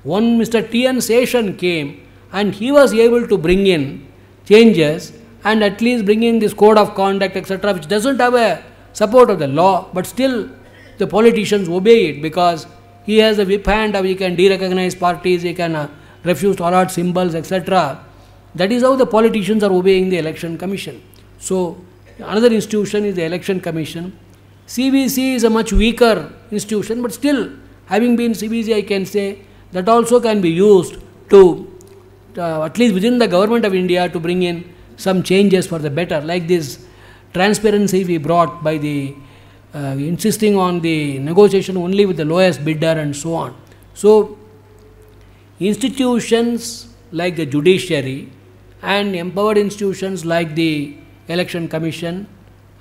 One Mr. T.N. Seshan came, and he was able to bring in changes and at least bring in this code of conduct, etc., which doesn't have a support of the law, but still the politicians obey it, because he has a whip hand, he can de-recognize parties, he can refuse to allot symbols, etc. That is how the politicians are obeying the Election Commission. So, another institution is the Election Commission. CBC is a much weaker institution, but still Having been CBC, I can say that also can be used to at least within the government of India, to bring in some changes for the better, like this transparency we brought by the insisting on the negotiation only with the lowest bidder and so on. So institutions like the judiciary and empowered institutions like the Election Commission,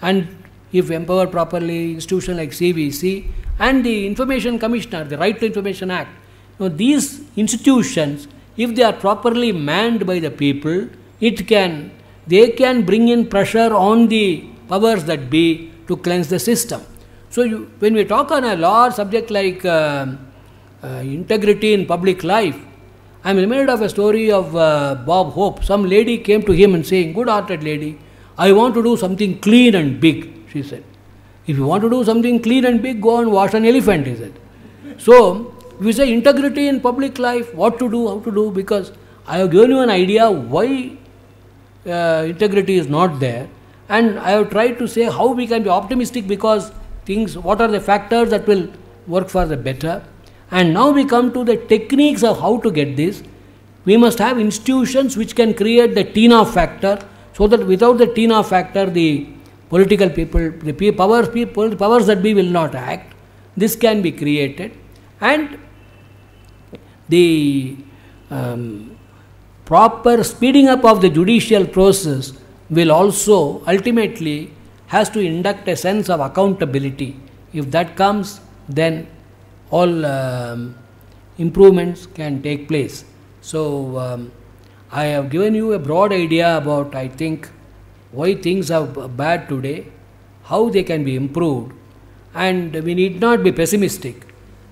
and if empowered properly, institutions like CBC and the Information Commissioner, the Right to Information Act. Now these institutions, if they are properly manned by the people, they can bring in pressure on the powers that be to cleanse the system. So when we talk on a large subject like integrity in public life, I am reminded of a story of Bob Hope. Some lady came to him and saying, good-hearted lady, I want to do something clean and big, she said. If you want to do something clean and big, go and wash an elephant, he said. So we say integrity in public life, what to do, how to do, because I have given you an idea why integrity is not there, and I have tried to say how we can be optimistic, because what are the factors that will work for the better. And now we come to the techniques of how to get this. We must have institutions which can create the TINA factor, so that without the TINA factor, the political people, the powers that be will not act. This can be created, and the proper speeding up of the judicial process will also ultimately has to induct a sense of accountability. If that comes, then all improvements can take place. So I have given you a broad idea about, I think, why things are bad today, how they can be improved, and we need not be pessimistic,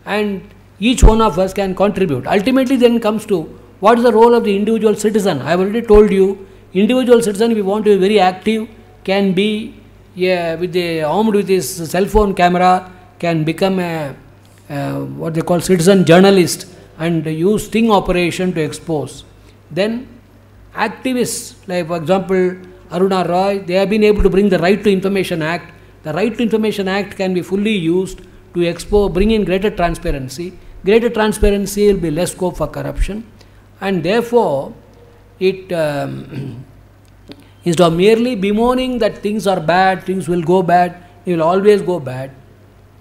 and each one of us can contribute. Ultimately then comes to what is the role of the individual citizen. I have already told you, individual citizen, if you want to be very active, can be armed with his cell phone camera, can become a what they call citizen journalist and use sting operation to expose. Then activists, like for example Aruna Roy, they have been able to bring the Right to Information Act. The Right to Information Act can be fully used to bring in greater transparency. Greater transparency will be less scope for corruption, and therefore it instead of merely bemoaning that things are bad, things will go bad, they will always go bad,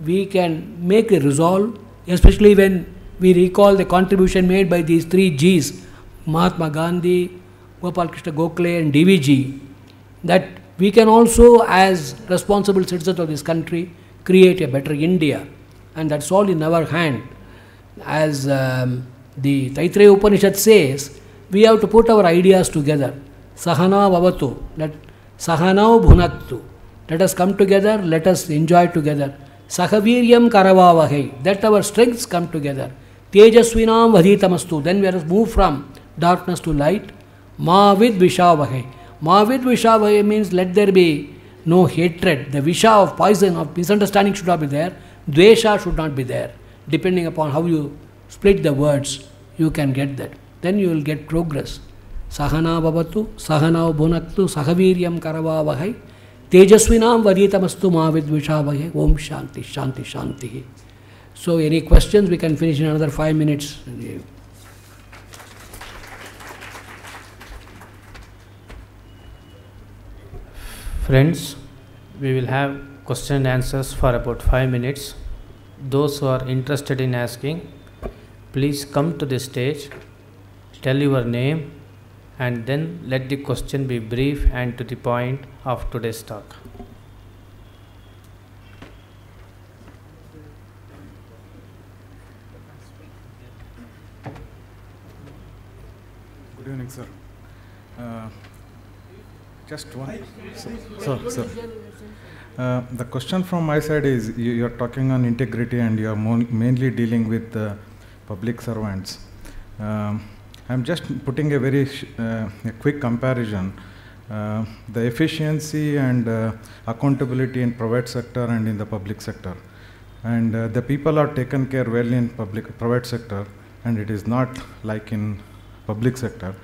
we can make a resolve, especially when we recall the contribution made by these 3 Gs, Mahatma Gandhi, Gopal Krishna Gokhale and DVG, that we can also, as responsible citizens of this country, create a better India, and that's all in our hand. As the Taittiriya Upanishad says, we have to put our ideas together. Sahana Vavatu, Sahanao Bhunattu. Let us come together, let us enjoy together. Sahaviryam Karavavahe, that our strengths come together. Tejasvinam Vadhitamastu, then we are moved from darkness to light. Mavid Vishavahe. Mavid Vishavahe means let there be no hatred. The Visha of poison, of misunderstanding should not be there. Dvesha should not be there. Depending upon how you split the words, you can get that. Then you will get progress. Sahana Bhavatu, Sahana Bhunaktu, Sahaviryam Karavavahai, Tejasvinam Vadhitamastu Mavid Vishavahe, Om Shanti, Shanti, Shanti. So, any questions? We can finish in another 5 minutes. Friends, we will have question and answers for about 5 minutes. Those who are interested in asking, please come to the stage, tell your name, and then let the question be brief and to the point of today's talk. Good evening, sir. Just one. Sir. The question from my side is, you are talking on integrity and you are mainly dealing with public servants. I'm just putting a very a quick comparison. The efficiency and accountability in private sector and in the public sector. And the people are taken care well in private sector, and it is not like in public sector.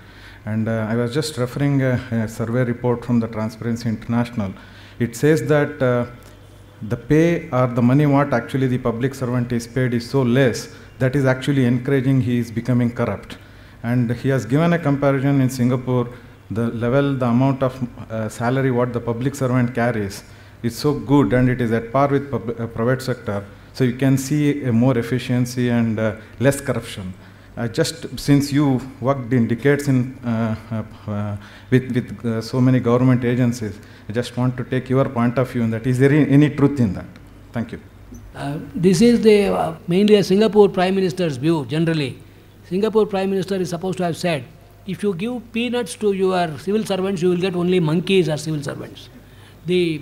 And I was just referring a survey report from the Transparency International. It says that the pay or the money what actually the public servant is paid is so less, that is actually encouraging he is becoming corrupt. And he has given a comparison in Singapore, the amount of salary what the public servant carries is so good and it is at par with private sector. So you can see a more efficiency and less corruption. Just since you worked in decades in, with so many government agencies, I just want to take your point of view on that. Is there any truth in that? Thank you. This is the mainly a Singapore Prime Minister's view generally. Singapore Prime Minister is supposed to have said, if you give peanuts to your civil servants, you will get only monkeys as civil servants. The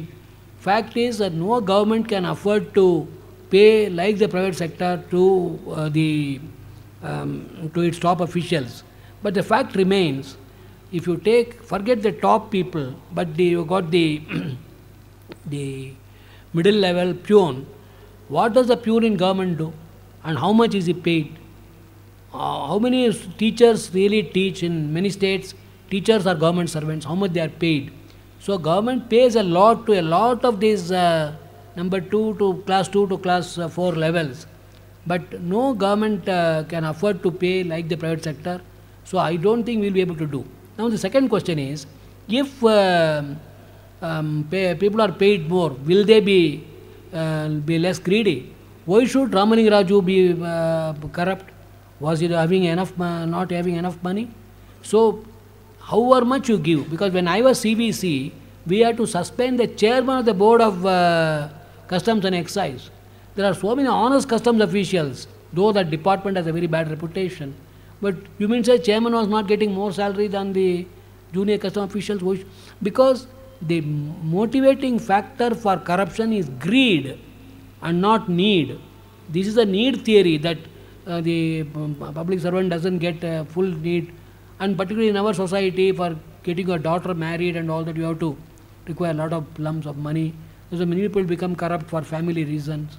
fact is that no government can afford to pay like the private sector to to its top officials. But the fact remains, if you forget the top people, but you got the the middle level peon, what does the peon in government do? And how much is he paid? How many teachers really teach in many states? Teachers are government servants, how much they are paid? So government pays a lot to a lot of these number 2 to class 2 to class 4 levels. But no government can afford to pay like the private sector. So I don't think we'll be able to do. Now the second question is, if people are paid more, will they be less greedy? Why should Ramaling Raju be corrupt? Was he having enough, not having enough money? So however much you give, because when I was CBC, we had to suspend the chairman of the board of Customs and Excise. There are so many honest customs officials, though that department has a very bad reputation. But you mean say chairman was not getting more salary than the junior customs officials? Because the motivating factor for corruption is greed and not need. This is a need theory that the public servant doesn't get full need, and particularly in our society, for getting a daughter married and all that, you have to require a lot of lumps of money. So many people become corrupt for family reasons.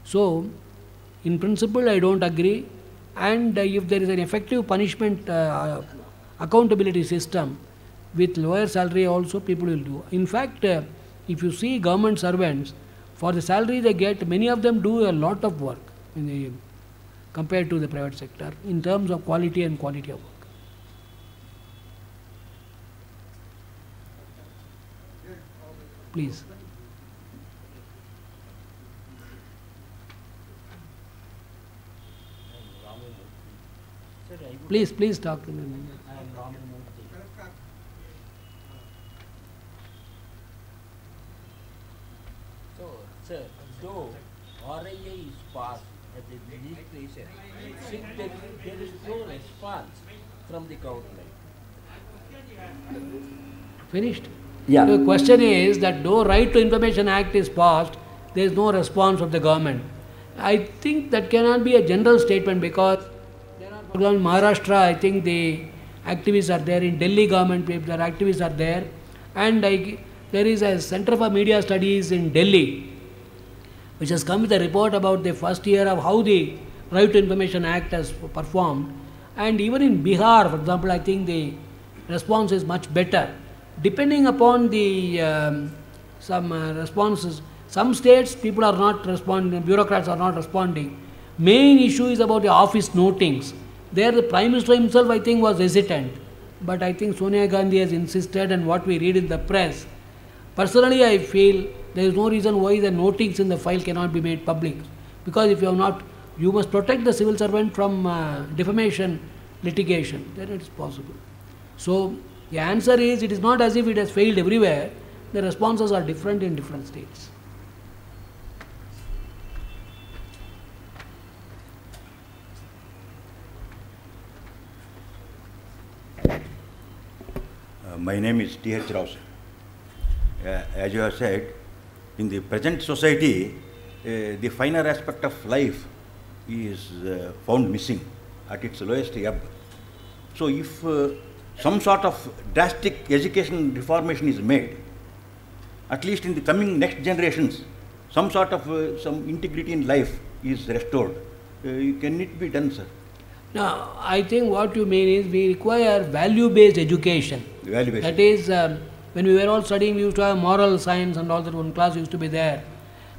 So in principle I don't agree, and if there is an effective punishment accountability system with lower salary also, people will do. In fact, if you see government servants, for the salary they get, many of them do a lot of work compared to the private sector in terms of quality and quantity of work. Please. Please talk to me. So, sir, though RIA is passed at the legislation, there is no response from the government. Finished? Yeah. The question is that though Right to Information Act is passed, there is no response of the government. I think that cannot be a general statement, because there are, for example, in Maharashtra, I think the activists are there, in Delhi government, their activists are there, and there is a Center for Media Studies in Delhi, which has come with a report about the first year of how the Right to Information Act has performed. And even in Bihar, for example, I think the response is much better. Depending upon the some responses, some states people are not responding, bureaucrats are not responding. Main issue is about the office notings. There the Prime Minister himself, I think, was hesitant. But I think Sonia Gandhi has insisted, and what we read in the press, personally I feel there is no reason why the notings in the file cannot be made public. Because if you have not, you must protect the civil servant from defamation litigation, then it is possible. So the answer is, it is not as if it has failed everywhere. The responses are different in different states. My name is T.H. Rao. As you have said, in the present society, the finer aspect of life is found missing at its lowest ebb. So if some sort of drastic education reformation is made, at least in the coming next generations, some sort of some integrity in life is restored. Can it be done, sir? Now, I think what you mean is we require value-based education. Value-based. That is, when we were all studying, we used to have moral science and all that, one class used to be there.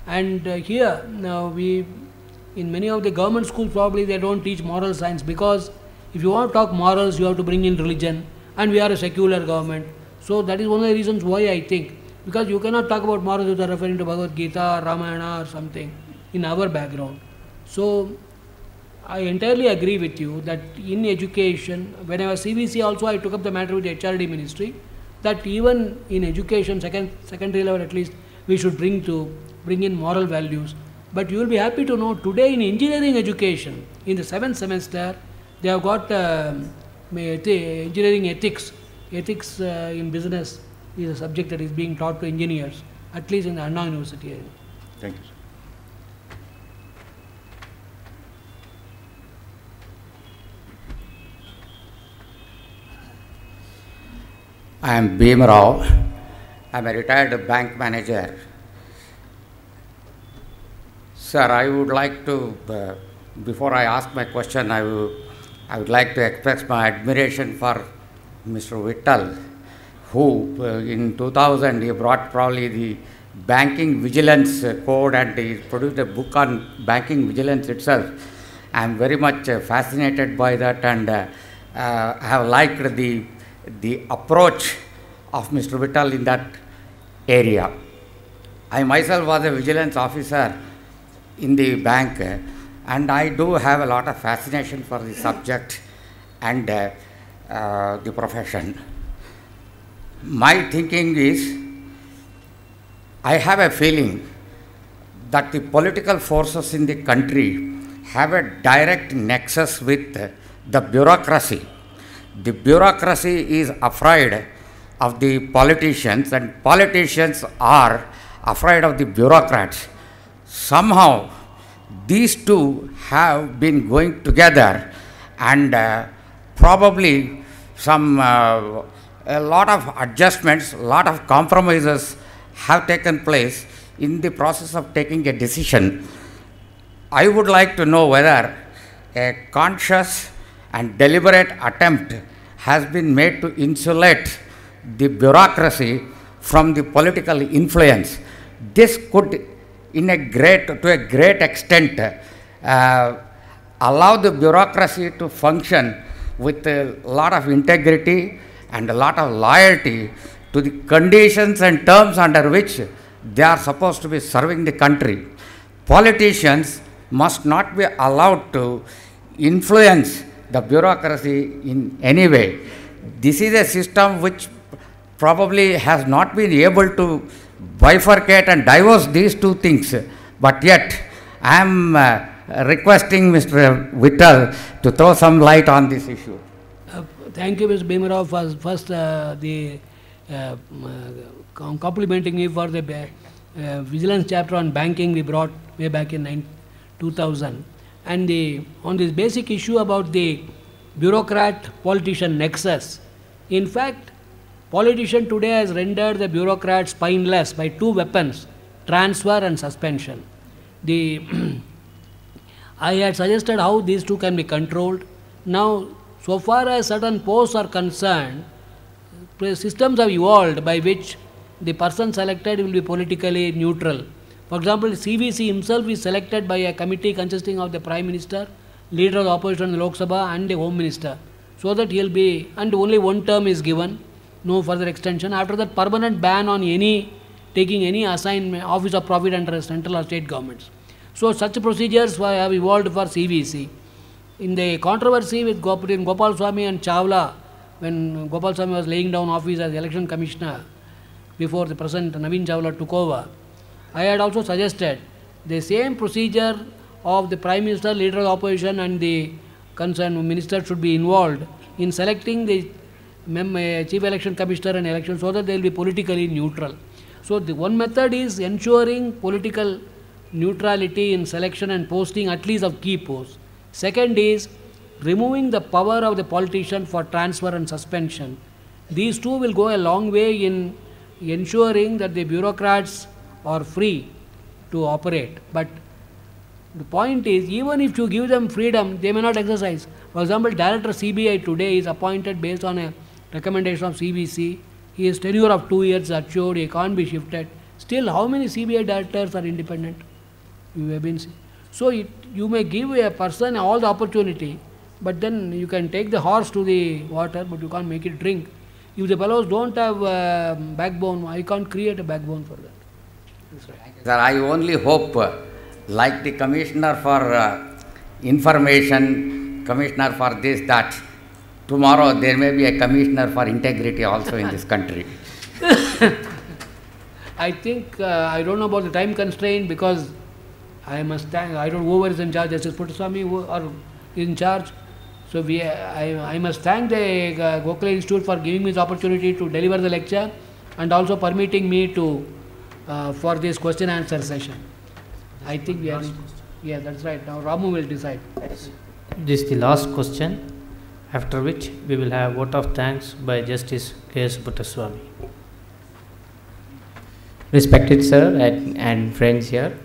And here, now in many of the government schools probably they don't teach moral science, because if you want to talk morals, you have to bring in religion, and we are a secular government. So that is one of the reasons why I think, because you cannot talk about morals without referring to Bhagavad Gita or Ramayana or something in our background. So I entirely agree with you that in education, when I was CVC also, I took up the matter with the HRD ministry, that even in education, secondary level at least, we should bring in moral values. But you will be happy to know today in engineering education, in the 7th semester, they have got engineering ethics. Ethics in business is a subject that is being taught to engineers, at least in the Anna University area. Thank you, sir. I am Bhimrao. I am a retired bank manager. Sir, I would like to, before I ask my question, I would like to express my admiration for Mr. Vittal, who in 2000 he brought probably the banking vigilance code, and he produced a book on banking vigilance itself. I am very much fascinated by that, and I have liked the approach of Mr. Vittal in that area. I myself was a vigilance officer in the bank, and I do have a lot of fascination for the subject and the profession. My thinking is, I have a feeling that the political forces in the country have a direct nexus with the bureaucracy. The bureaucracy is afraid of the politicians, and politicians are afraid of the bureaucrats. Somehow, these two have been going together, and probably a lot of adjustments, a lot of compromises have taken place in the process of taking a decision. I would like to know whether a conscious and deliberate attempt has been made to insulate the bureaucracy from the political influence. This could, to a great extent, allow the bureaucracy to function with a lot of integrity and a lot of loyalty to the conditions and terms under which they are supposed to be serving the country. Politicians must not be allowed to influence the bureaucracy in any way. This is a system which probably has not been able to bifurcate and divorce these two things, but yet I am requesting Mr. Vittal to throw some light on this issue. Thank you, Mr. Bhimrao, for first complimenting me for the vigilance chapter on banking we brought way back in 2000. And on this basic issue about the bureaucrat-politician nexus, in fact, politician today has rendered the bureaucrat spineless by two weapons, transfer and suspension. I had suggested how these two can be controlled. Now, so far as certain posts are concerned, systems have evolved by which the person selected will be politically neutral. For example, CVC himself is selected by a committee consisting of the Prime Minister, Leader of the Opposition in the Lok Sabha, and the Home Minister, so that he'll be, and only one term is given, no further extension. After that, permanent ban on taking any assignment, office of profit under central or state governments. So such procedures have evolved for CVC. In the controversy with Gopal Swami and Chawla, when Gopal Swami was laying down office as election commissioner before the present Naveen Chawla took over, I had also suggested the same procedure of the Prime Minister, Leader of the Opposition, and the concerned minister should be involved in selecting the Chief Election Commissioner and election, so that they will be politically neutral. So the one method is ensuring political neutrality in selection and posting, at least of key posts. Second is removing the power of the politician for transfer and suspension. These two will go a long way in ensuring that the bureaucrats are free to operate. But the point is, even if you give them freedom, they may not exercise. For example, Director CBI today is appointed based on a recommendation of CVC. His tenure of 2 years assured, he can't be shifted. Still, how many CBI directors are independent? You have been. So you may give a person all the opportunity, but then you can take the horse to the water, but you can't make it drink. If the fellows don't have backbone, I can't create a backbone for that. That's right. Sir, I only hope, like the Commissioner for Information, Commissioner for this, that, tomorrow there may be a Commissioner for Integrity also in this country. I think, I don't know about the time constraint, because I must thank, I don't know who is in charge, Justice Puttaswamy or in charge. So I must thank the Gokhale Institute for giving me this opportunity to deliver the lecture and also permitting me to for this question answer session. I think we are, yeah, that's right. Now Ramu will decide. This is the last question, after which we will have vote of thanks by Justice K.S. Puttaswamy. Respected sir and friends here,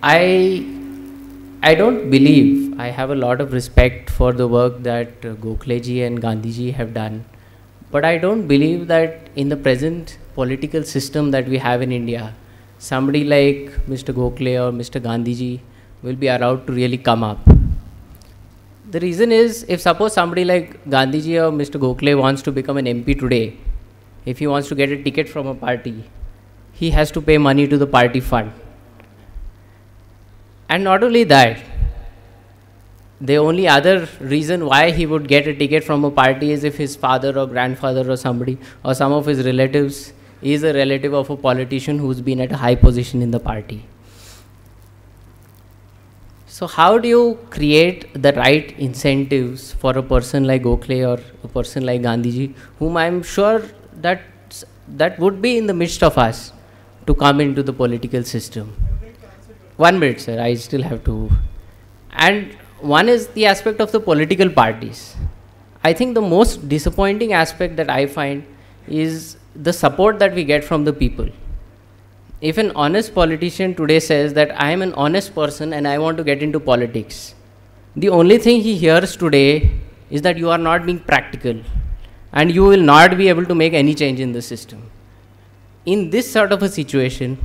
I don't believe, I have a lot of respect for the work that Gokhale ji and Gandhi ji have done, but I don't believe that in the present political system that we have in India, somebody like Mr. Gokhale or Mr. Gandhi ji will be allowed to really come up. The reason is, if suppose somebody like Gandhi ji or Mr. Gokhale wants to become an MP today, if he wants to get a ticket from a party, he has to pay money to the party fund. And not only that, the only other reason why he would get a ticket from a party is if his father or grandfather or somebody or some of his relatives is a relative of a politician who's been at a high position in the party. So how do you create the right incentives for a person like Gokhale or a person like Gandhiji, whom I'm sure that would be in the midst of us to come into the political system? 1 minute, sir, I still have to. And one is the aspect of the political parties. I think the most disappointing aspect that I find is the support that we get from the people. If an honest politician today says that I am an honest person and I want to get into politics, the only thing he hears today is that you are not being practical and you will not be able to make any change in the system. In this sort of a situation,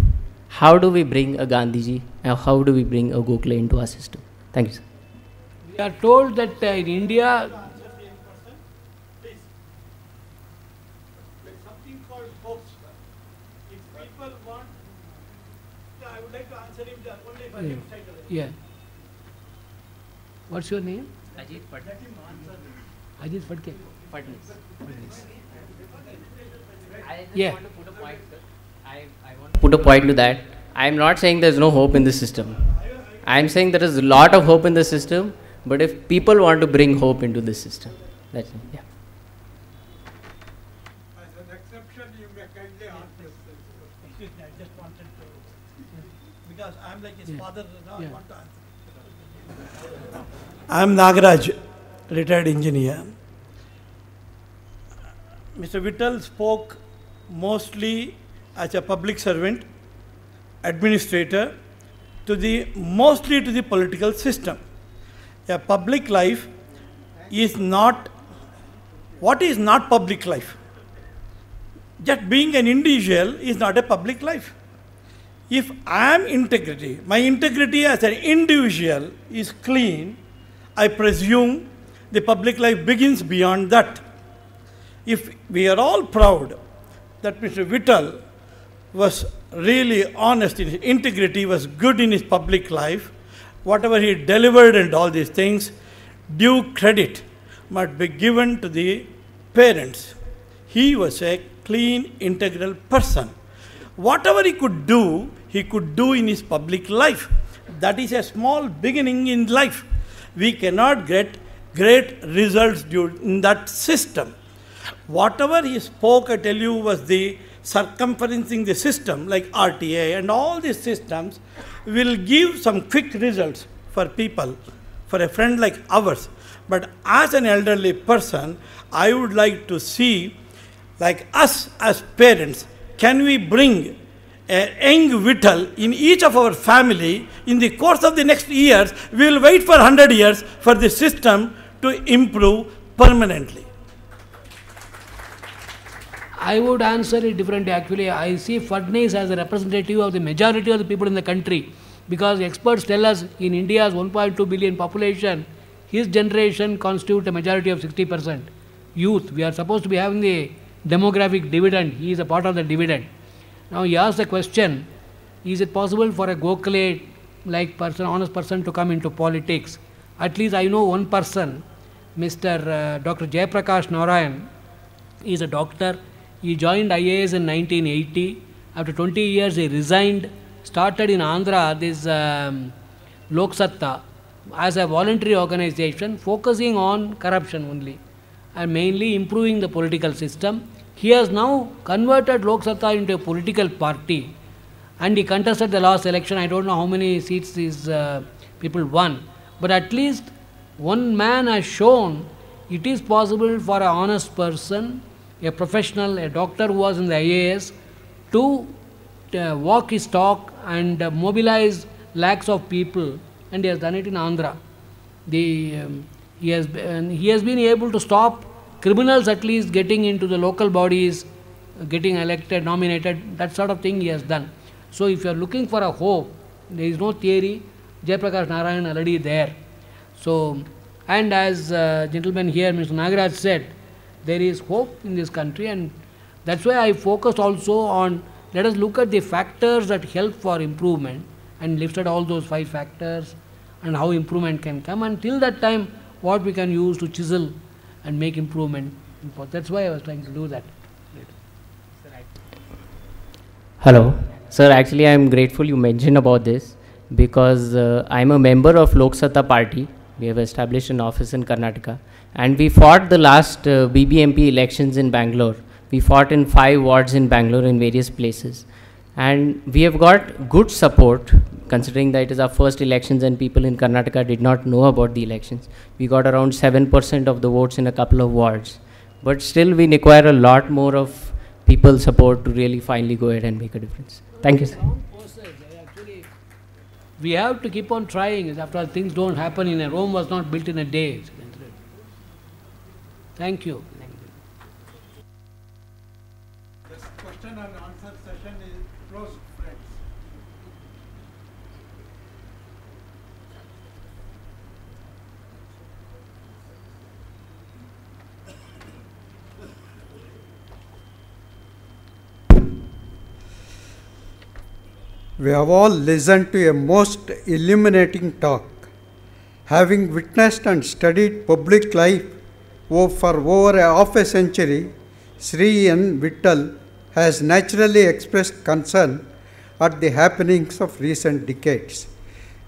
how do we bring a Gandhiji and how do we bring a Gokhale into our system? Thank you, sir. We are told that in India, something called hopes. If people want, I would like to answer him only for him. Yeah. What's your name? Ajit Phadke. Ajit Phadke. Phadnis. Yeah. Want to put a point, sir. I want to put a point to that. I am not saying there is no hope in the system. I am saying there is a lot of hope in the system, but if people want to bring hope into the system, that's it. Yeah. As an exception, you may kindly answer. Excuse me, I just wanted to, because I am like his father now, I want to answer. I am Nagaraj, retired engineer. Mr. Vittal spoke mostly as a public servant, administrator, mostly to the political system. A public life is not, what is not public life? Just being an individual is not a public life. If I am integrity, my integrity as an individual is clean, I presume the public life begins beyond that. If we are all proud that Mr. Vittal was really honest in his integrity, was good in his public life, whatever he delivered and all these things, due credit must be given to the parents. He was a clean, integral person. Whatever he could do in his public life. That is a small beginning in life. We cannot get great results in that system. Whatever he spoke, I tell you, was the circumferencing the system, like RTA and all these systems, will give some quick results for people, for a friend like ours. But as an elderly person, I would like to see, like us as parents, can we bring a young Vittal in each of our family in the course of the next years? We will wait for 100 years for the system to improve permanently. I would answer it differently. Actually, I see Fadnis as a representative of the majority of the people in the country, because experts tell us in India's 1.2 billion population, his generation constitutes a majority of 60%. Youth, we are supposed to be having the demographic dividend. He is a part of the dividend. Now he asked the question, is it possible for a Gokhale-like person, honest person, to come into politics? At least I know one person, Mr. Dr. Jayaprakash Narayan. He is a doctor. He joined IAS in 1980. After 20 years, he resigned, started in Andhra this Lok Satta as a voluntary organization focusing on corruption only and mainly improving the political system. He has now converted Lok Satta into a political party, and he contested the last election. I don't know how many seats these people won, but at least one man has shown it is possible for an honest person, a professional, a doctor who was in the IAS, to walk his talk and mobilize lakhs of people, and he has done it in Andhra. He has been able to stop criminals at least getting into the local bodies, getting elected, nominated, that sort of thing he has done. So if you are looking for a hope, there is no theory. Jayaprakash Narayan already there. So, and as gentleman here, Mr. Nagaraj said, there is hope in this country, and that's why I focused also on, let us look at the factors that help for improvement, and listed all those 5 factors and how improvement can come, and till that time what we can use to chisel and make improvement. That's why I was trying to do that. Hello. Sir, actually I am grateful you mentioned about this, because I am a member of Lok Satta party. We have established an office in Karnataka, and we fought the last BBMP elections in Bangalore. We fought in 5 wards in Bangalore in various places, and we have got good support, considering that it is our first elections and people in Karnataka did not know about the elections. We got around 7% of the votes in a couple of wards, but still we require a lot more of people support to really finally go ahead and make a difference. Thank you, sir. Actually, we have to keep on trying. After all, things don't happen in a Rome was not built in a day. Thank you. This question and answer session is closed, friends. We have all listened to a most illuminating talk. Having witnessed and studied public life for over half a century, Sri N. Vittal has naturally expressed concern at the happenings of recent decades.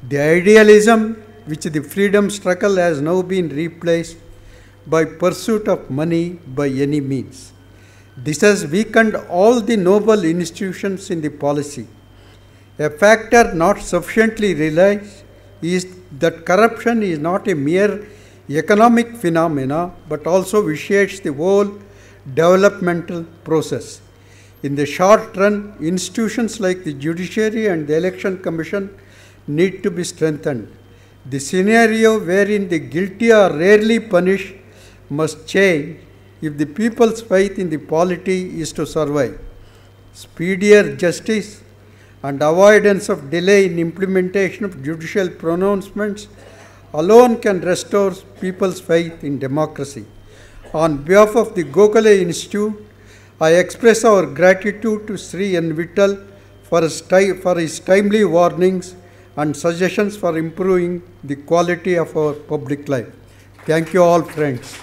The idealism which the freedom struggle has now been replaced by pursuit of money by any means. This has weakened all the noble institutions in the policy. A factor not sufficiently realized is that corruption is not a mere economic phenomena, but also vitiates the whole developmental process. In the short run, institutions like the judiciary and the election commission need to be strengthened. The scenario wherein the guilty are rarely punished must change if the people's faith in the polity is to survive. Speedier justice and avoidance of delay in implementation of judicial pronouncements alone can restore people's faith in democracy. On behalf of the Gokhale Institute, I express our gratitude to Sri N. Vittal for his timely warnings and suggestions for improving the quality of our public life. Thank you all, friends.